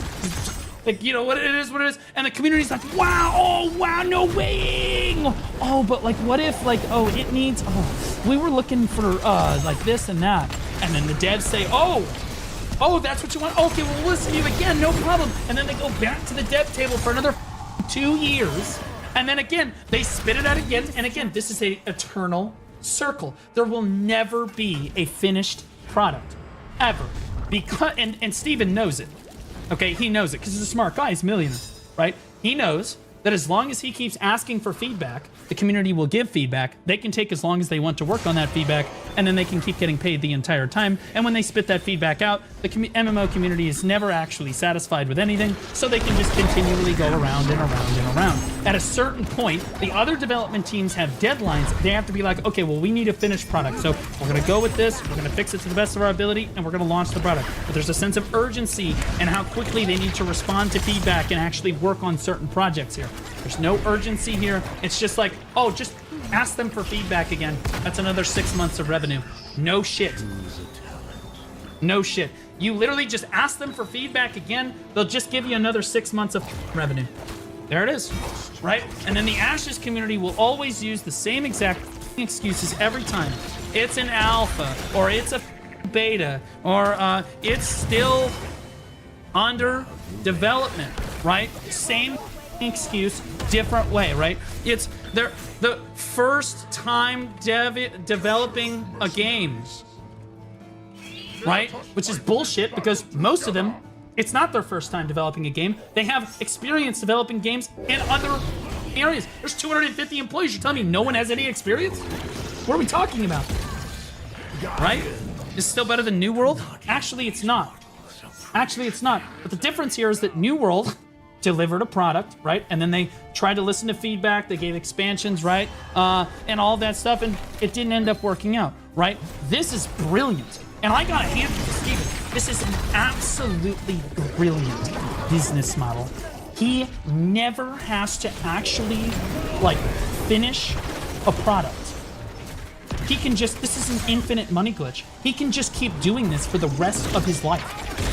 Like, you know, what it is. And the community's like, wow, oh, wow, no way. Oh, but like, what if, like, oh, it needs, oh, we were looking for, like this and that. And then the devs say, oh, that's what you want? Okay, well, we'll listen to you again, no problem. And then they go back to the dev table for another 2 years. And then again, they spit it out again. And again, this is an eternal circle. There will never be a finished product, ever. Because, and Steven knows it. Okay, he knows it because he's a smart guy. He's a millionaire, right? He knows that as long as he keeps asking for feedback, the community will give feedback. They can take as long as they want to work on that feedback, and then they can keep getting paid the entire time. And when they spit that feedback out, the MMO community is never actually satisfied with anything, so they can just continually go around and around and around. At a certain point, the other development teams have deadlines. They have to be like, okay, well, we need a finished product, so we're going to go with this, we're going to fix it to the best of our ability, and we're going to launch the product. But there's a sense of urgency and how quickly they need to respond to feedback and actually work on certain projects here. There's no urgency here. It's just like, oh, just ask them for feedback again. That's another 6 months of revenue. No shit. No shit. You literally just ask them for feedback again, they'll just give you another 6 months of revenue. There it is, right? And then the Ashes community will always use the same exact excuses every time. It's an alpha, or it's a beta, or it's still under development, right? Same excuse, different way, right? It's the first time developing a game, right? Which is bullshit, because most of them, it's not their first time developing a game. They have experience developing games in other areas. There's 250 employees. You're telling me no one has any experience? What are we talking about? Right? Is it still better than New World? Actually, it's not. Actually, it's not. But the difference here is that New World delivered a product, right? And then they tried to listen to feedback. They gave expansions, right? And all that stuff, and it didn't end up working out, right? This is brilliant. And I gotta hand it to Steven. This is an absolutely brilliant business model. He never has to actually, like, finish a product. He can just, this is an infinite money glitch. He can just keep doing this for the rest of his life.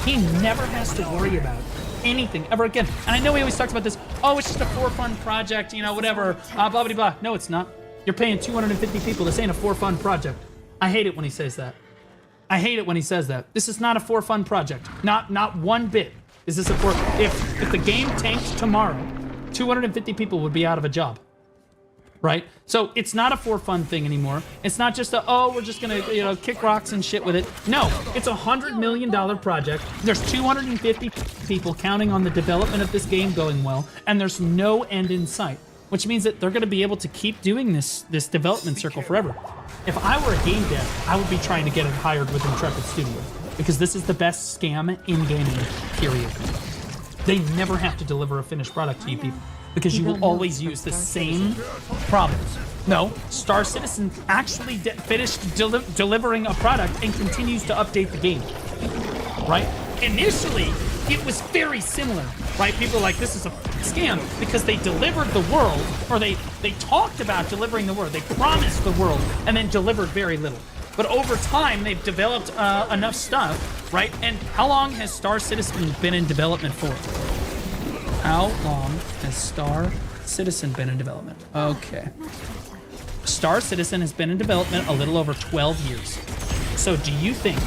He never has to worry about anything ever again. And I know he always talks about this, oh, it's just a for fun project, you know, whatever, blah, blah, blah, blah. No, it's not. You're paying 250 people. This ain't a for fun project. I hate it when he says that. I hate it when he says that. This is not a for fun project. Not one bit. Is this a for, if the game tanked tomorrow, 250 people would be out of a job. Right? So it's not a for fun thing anymore. It's not just a, oh, we're just gonna, you know, kick rocks and shit with it. No, it's $100 million project. There's 250 people counting on the development of this game going well, and there's no end in sight, which means that they're gonna be able to keep doing this development circle forever. If I were a game dev, I would be trying to get it hired with Intrepid Studios, because this is the best scam in gaming, period. They never have to deliver a finished product to you people, because you will always use the same problems. No, Star Citizen actually finished delivering a product and continues to update the game, right? Initially, it was very similar, right? People are like, this is a scam, because they delivered the world, or they talked about delivering the world. They promised the world and then delivered very little. But over time, they've developed enough stuff, right? And how long has Star Citizen been in development for? How long has Star Citizen been in development? Okay. Star Citizen has been in development a little over 12 years. So do you think,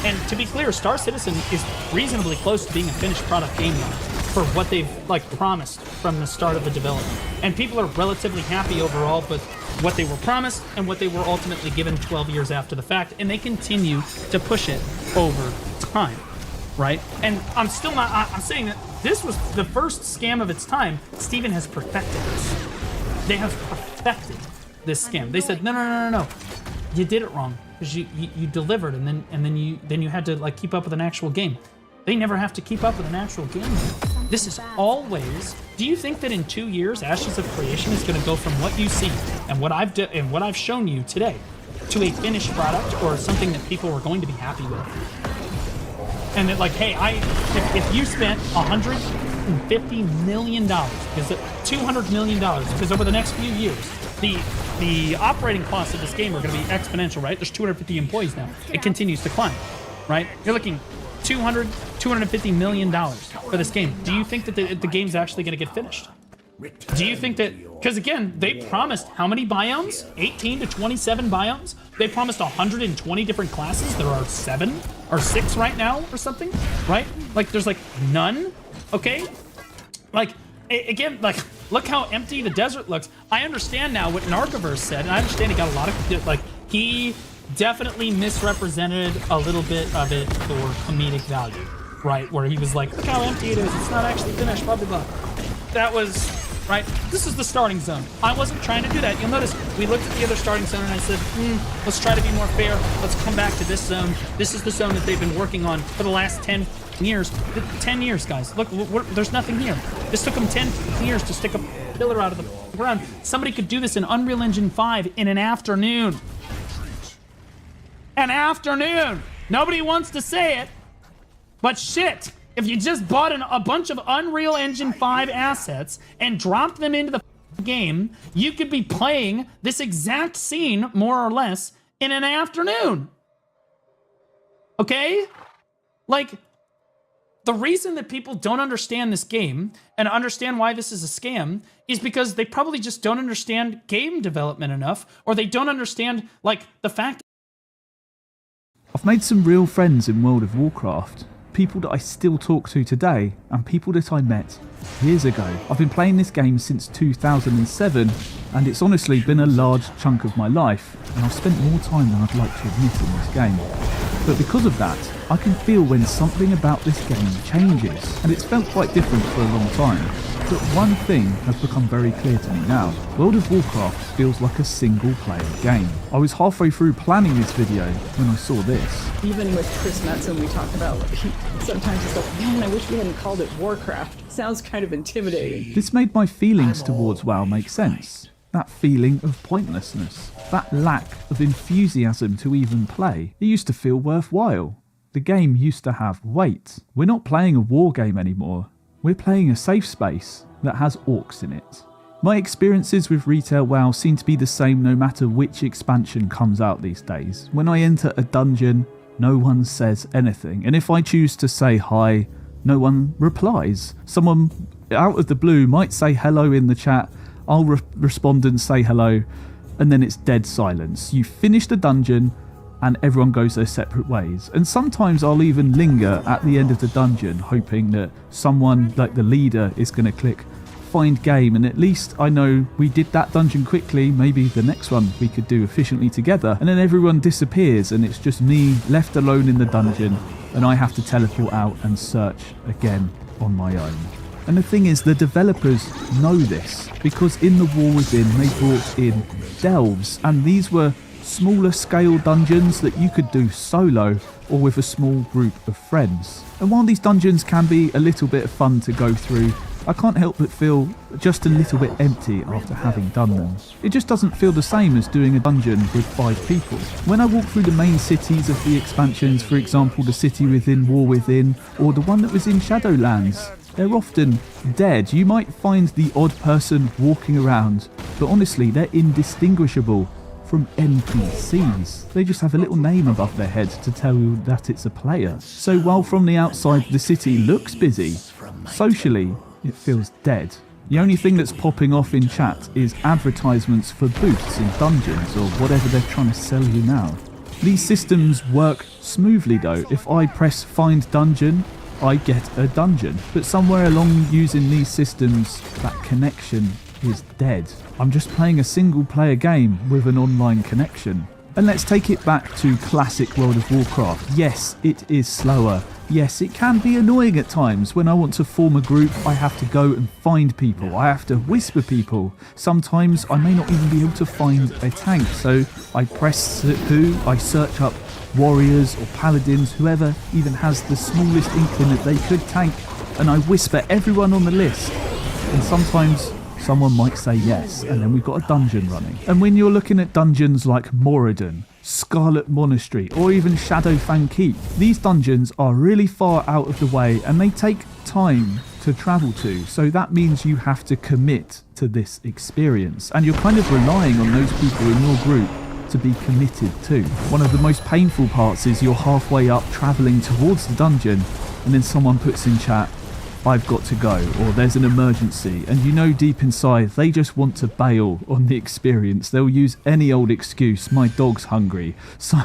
and to be clear, Star Citizen is reasonably close to being a finished product game now for what they've like promised from the start of the development. And people are relatively happy overall with what they were promised and what they were ultimately given 12 years after the fact. And they continue to push it over time, right? And I'm still not, I'm saying that this was the first scam of its time. Steven has perfected this. They have perfected this scam. They said, no. You did it wrong, because you delivered, and then you had to like keep up with an actual game. They never have to keep up with an actual game. This is always. Do you think that in 2 years, Ashes of Creation is going to go from what you see and what I've shown you today to a finished product, or something that people are going to be happy with? And that, like, hey, if you spent $150 million, because $200 million, because over the next few years, the operating costs of this game are going to be exponential, right? There's 250 employees now. It continues to climb, right? You're looking $250 million for this game. Do you think that the game's actually going to get finished? Do you think that, because again, they promised how many biomes? 18 to 27 biomes? They promised 120 different classes. There are 7 or 6 right now or something, right? Like, there's like none, okay? Like, again, like, look how empty the desert looks. I understand now what Narcoverse said, and I understand he got a lot of, like, he definitely misrepresented a little bit of it for comedic value, right? Where he was like, look how empty it is. It's not actually finished, blah, blah, blah. That was right? This is the starting zone. I wasn't trying to do that. You'll notice we looked at the other starting zone and I said, let's try to be more fair. Let's come back to this zone. This is the zone that they've been working on for the last 10 years. 10 years, guys. Look, there's nothing here. This took them 10 years to stick a pillar out of the ground. Somebody could do this in Unreal Engine 5 in an afternoon. An afternoon. Nobody wants to say it, but shit. If you just bought a bunch of Unreal Engine 5 assets and dropped them into the game, you could be playing this exact scene, more or less, in an afternoon. Okay? Like, the reason that people don't understand this game and understand why this is a scam is because they probably just don't understand game development enough, or they don't understand, like, the fact. I've made some real friends in World of Warcraft. People that I still talk to today, and people that I met years ago. I've been playing this game since 2007, and it's honestly been a large chunk of my life, and I've spent more time than I'd like to admit in this game. But because of that, I can feel when something about this game changes, and it's felt quite different for a long time. But one thing has become very clear to me now. World of Warcraft feels like a single player game. I was halfway through planning this video when I saw this. Even with Chris Metzen, we talked about, sometimes it's like, man, I wish we hadn't called it Warcraft. Sounds kind of intimidating. This made my feelings towards WoW make sense. That feeling of pointlessness. That lack of enthusiasm to even play. It used to feel worthwhile. The game used to have weight. We're not playing a war game anymore. We're playing a safe space that has orcs in it. My experiences with retail WoW seem to be the same no matter which expansion comes out these days. When I enter a dungeon, no one says anything. And if I choose to say hi, no one replies. Someone out of the blue might say hello in the chat. I'll respond and say hello. And then it's dead silence. You finish the dungeon and everyone goes their separate ways. And sometimes I'll even linger at the end of the dungeon, hoping that someone, like the leader, is going to click find game, and at least I know we did that dungeon quickly. Maybe the next one we could do efficiently together. And then everyone disappears and it's just me left alone in the dungeon, and I have to teleport out and search again on my own. And the thing is, the developers know this, because in The War Within they brought in delves, and these were smaller scale dungeons that you could do solo or with a small group of friends. And while these dungeons can be a little bit of fun to go through, I can't help but feel just a little bit empty after having done them. It just doesn't feel the same as doing a dungeon with 5 people. When I walk through the main cities of the expansions, for example the city within War Within, or the one that was in Shadowlands, they're often dead. You might find the odd person walking around, but honestly they're indistinguishable from NPCs. They just have a little name above their head to tell you that it's a player. So while from the outside the city looks busy, socially it feels dead. The only thing that's popping off in chat is advertisements for booths in dungeons or whatever they're trying to sell you now. These systems work smoothly though. If I press find dungeon, I get a dungeon. But somewhere along using these systems, that connection is dead. I'm just playing a single player game with an online connection. And let's take it back to classic World of Warcraft. Yes, it is slower. Yes, it can be annoying at times. When I want to form a group, I have to go and find people. I have to whisper people. Sometimes I may not even be able to find a tank, so I press who, I search up warriors or paladins, whoever even has the smallest inkling that they could tank, and I whisper everyone on the list. And sometimes someone might say yes, and then we've got a dungeon running. And when you're looking at dungeons like Moradin, Scarlet Monastery, or even Shadowfang Keep, these dungeons are really far out of the way and they take time to travel to, so that means you have to commit to this experience, and you're kind of relying on those people in your group to be committed to. One of the most painful parts is you're halfway up travelling towards the dungeon and then someone puts in chat, I've got to go, or there's an emergency, and you know deep inside they just want to bail on the experience. They'll use any old excuse. My dog's hungry, so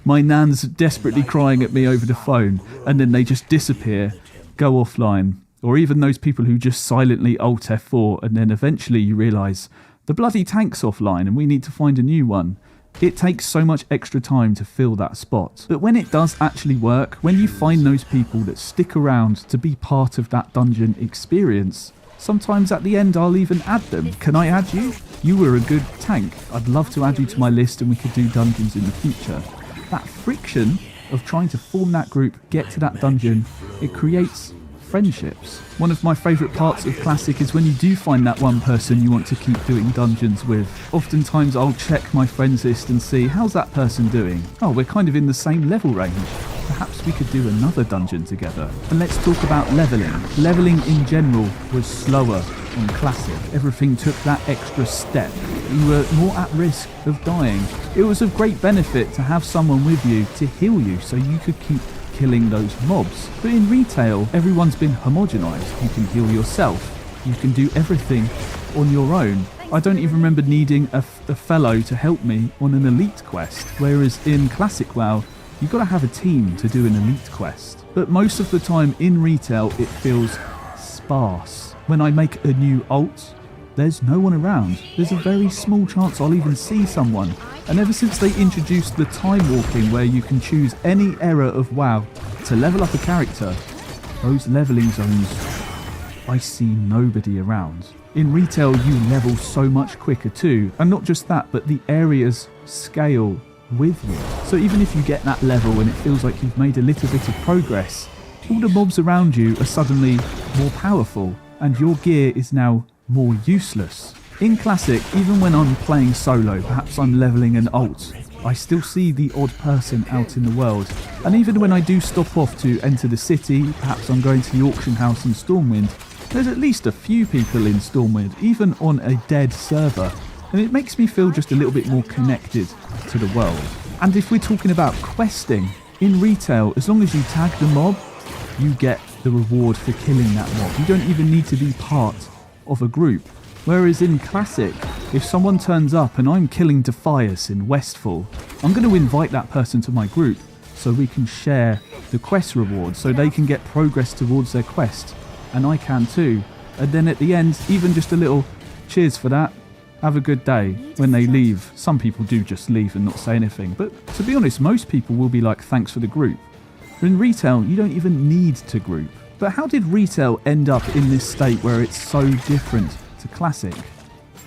my nan's desperately crying at me over the phone, and then they just disappear, go offline. Or even those people who just silently Alt F4 and then eventually you realise the bloody tank's offline and we need to find a new one. It takes so much extra time to fill that spot. But when it does actually work, when you find those people that stick around to be part of that dungeon experience, Sometimes at the end I'll even add them. Can I add you? You were a good tank. I'd love to add you to my list and we could do dungeons in the future. That friction of trying to form that group, get to that dungeon, it creates friendships. One of my favourite parts of Classic is when you do find that one person you want to keep doing dungeons with. Oftentimes I'll check my friends list and see, how's that person doing? Oh, we're kind of in the same level range. Perhaps we could do another dungeon together. And let's talk about levelling. Levelling in general was slower on Classic. Everything took that extra step. You were more at risk of dying. It was of great benefit to have someone with you to heal you so you could keep killing those mobs. But in retail, everyone's been homogenized. You can heal yourself. You can do everything on your own. I don't even remember needing a fellow to help me on an elite quest. Whereas in Classic WoW, you've got to have a team to do an elite quest. But most of the time in retail, it feels sparse. When I make a new ult, there's no one around. There's a very small chance I'll even see someone. And ever since they introduced the time walking where you can choose any era of WoW to level up a character, those leveling zones, I see nobody around. In retail, you level so much quicker too. And not just that, but the areas scale with you. So even if you get that level and it feels like you've made a little bit of progress, all the mobs around you are suddenly more powerful and your gear is now more useless. In Classic, even when I'm playing solo, perhaps I'm leveling an ult, I still see the odd person out in the world. And even when I do stop off to enter the city, perhaps I'm going to the auction house in Stormwind, there's at least a few people in Stormwind, even on a dead server. And it makes me feel just a little bit more connected to the world. And if we're talking about questing, in retail, as long as you tag the mob, you get the reward for killing that mob. You don't even need to be part of a group. Whereas in Classic, if someone turns up and I'm killing Defias in Westfall, I'm going to invite that person to my group so we can share the quest rewards, so they can get progress towards their quest, and I can too. And then at the end, even just a little cheers for that, have a good day when they leave. Some people do just leave and not say anything, but to be honest, most people will be like, thanks for the group. In retail, you don't even need to group. But how did retail end up in this state where it's so different to Classic?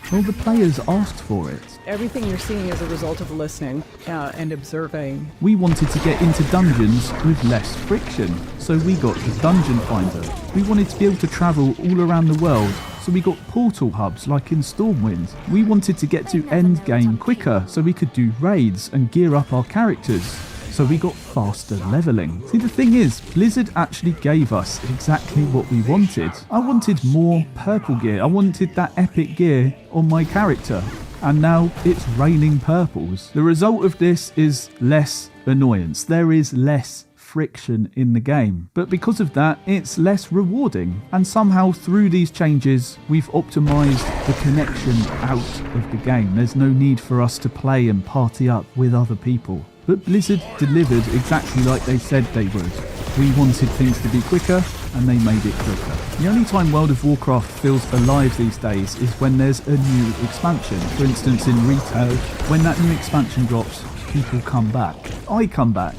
Well, the players asked for it. Everything you're seeing is a result of listening and observing. We wanted to get into dungeons with less friction, so we got the Dungeon Finder. We wanted to be able to travel all around the world, so we got portal hubs like in Stormwind. We wanted to get to endgame quicker, so we could do raids and gear up our characters. So we got faster leveling. See, the thing is, Blizzard actually gave us exactly what we wanted. I wanted more purple gear. I wanted that epic gear on my character. And now it's raining purples. The result of this is less annoyance. There is less friction in the game. But because of that, it's less rewarding. And somehow through these changes, we've optimized the connection out of the game. There's no need for us to play and party up with other people. But Blizzard delivered exactly like they said they would. We wanted things to be quicker, and they made it quicker. The only time World of Warcraft feels alive these days is when there's a new expansion. For instance, in retail, when that new expansion drops, people come back. I come back.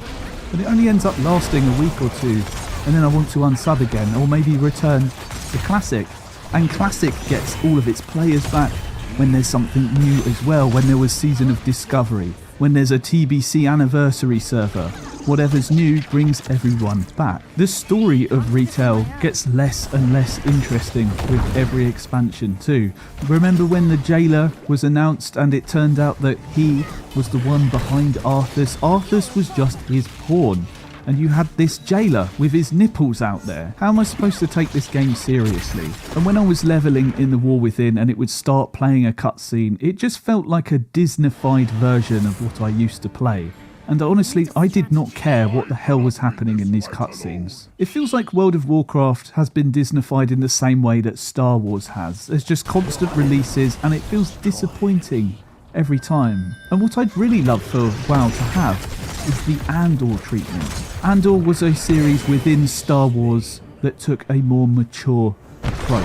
But it only ends up lasting a week or two, and then I want to unsub again, or maybe return to Classic. And Classic gets all of its players back when there's something new as well, when there was Season of Discovery, when there's a TBC anniversary server. Whatever's new brings everyone back. The story of retail gets less and less interesting with every expansion too. Remember when the Jailer was announced and it turned out that he was the one behind Arthas? Arthas was just his pawn. And you had this Jailer with his nipples out there. How am I supposed to take this game seriously? And when I was leveling in the War Within and it would start playing a cutscene, it just felt like a Disneyfied version of what I used to play. And honestly, I did not care what the hell was happening in these cutscenes. It feels like World of Warcraft has been Disneyfied in the same way that Star Wars has. There's just constant releases and it feels disappointing every time. And what I'd really love for WoW to have is the Andor treatment. Andor was a series within Star Wars that took a more mature approach.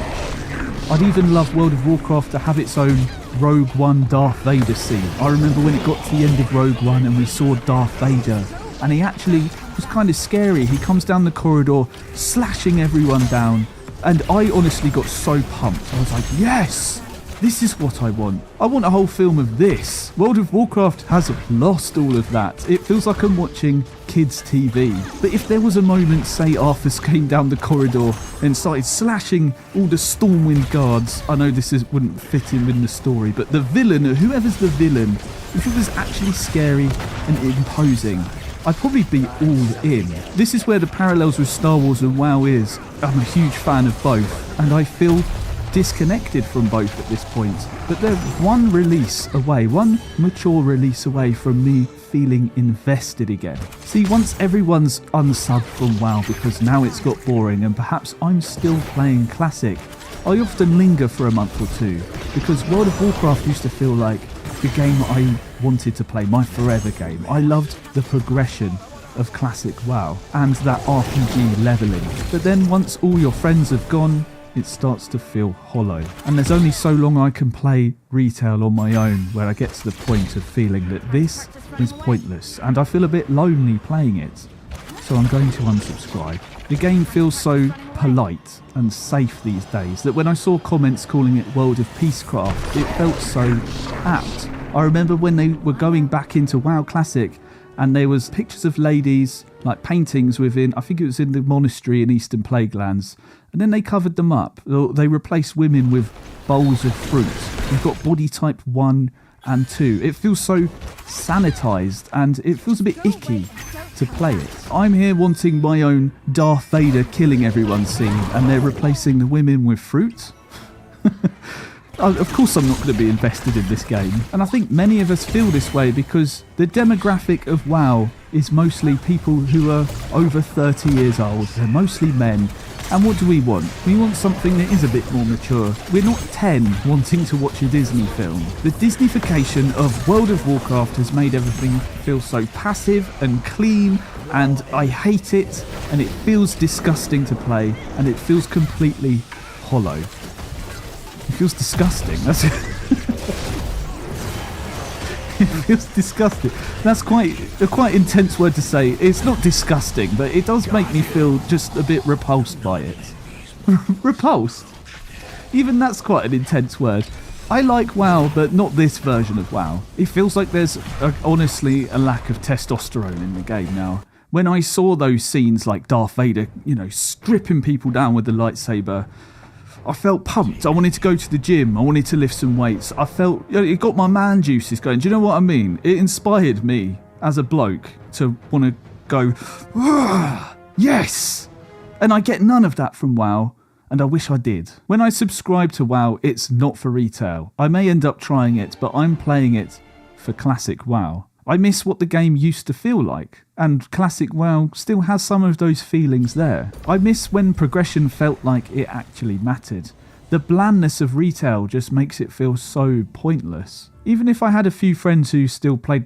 I'd even love World of Warcraft to have its own Rogue One Darth Vader scene. I remember when it got to the end of Rogue One and we saw Darth Vader, and he actually was kind of scary. He comes down the corridor slashing everyone down, And I honestly got so pumped. I was like, yes! This is what I want. I want a whole film of this. World of Warcraft has lost all of that. It feels like I'm watching kids' TV. But if there was a moment, say Arthas came down the corridor and started slashing all the Stormwind guards, I know wouldn't fit in with the story, but the villain, or whoever's the villain, if it was actually scary and imposing, I'd probably be all in. This is where the parallels with Star Wars and WoW is. I'm a huge fan of both, and I feel disconnected from both at this point, but they're one release away, one mature release away from me feeling invested again. See, once everyone's unsubbed from WoW because now it's got boring and perhaps I'm still playing Classic, I often linger for a month or two because World of Warcraft used to feel like the game I wanted to play, my forever game. I loved the progression of Classic WoW and that RPG leveling, but then once all your friends have gone, it starts to feel hollow. And there's only so long I can play retail on my own where I get to the point of feeling that this is pointless and I feel a bit lonely playing it. So I'm going to unsubscribe. The game feels so polite and safe these days that when I saw comments calling it World of Peacecraft, it felt so apt. I remember when they were going back into WoW Classic and there was pictures of ladies, like paintings within, I think it was in the monastery in Eastern Plaguelands, and then they covered them up. They replaced women with bowls of fruit. You've got body type 1 and 2. It feels so sanitized and it feels a bit icky to play it. I'm here wanting my own Darth Vader killing everyone scene and they're replacing the women with fruit. Of course I'm not going to be invested in this game. And I think many of us feel this way because the demographic of WoW is mostly people who are over 30 years old. They're mostly men. And what do we want? We want something that is a bit more mature. We're not 10 wanting to watch a Disney film. The Disneyfication of World of Warcraft has made everything feel so passive and clean, and I hate it, and it feels disgusting to play, and it feels completely hollow. It feels disgusting. That's it feels disgusting. That's quite a quite intense word to say. It's not disgusting, but it does make me feel just a bit repulsed by it. Repulsed? Even that's quite an intense word. I like WoW, but not this version of WoW. It feels like there's honestly a lack of testosterone in the game now. When I saw those scenes like Darth Vader, stripping people down with the lightsaber, I felt pumped. I wanted to go to the gym. I wanted to lift some weights. I felt, it got my man juices going. Do you know what I mean? It inspired me as a bloke to want to go, yes! And I get none of that from WoW, and I wish I did. When I subscribe to WoW, it's not for retail. I may end up trying it, but I'm playing it for Classic WoW. I miss what the game used to feel like, and Classic WoW still has some of those feelings there. I miss when progression felt like it actually mattered. The blandness of retail just makes it feel so pointless. Even if I had a few friends who still played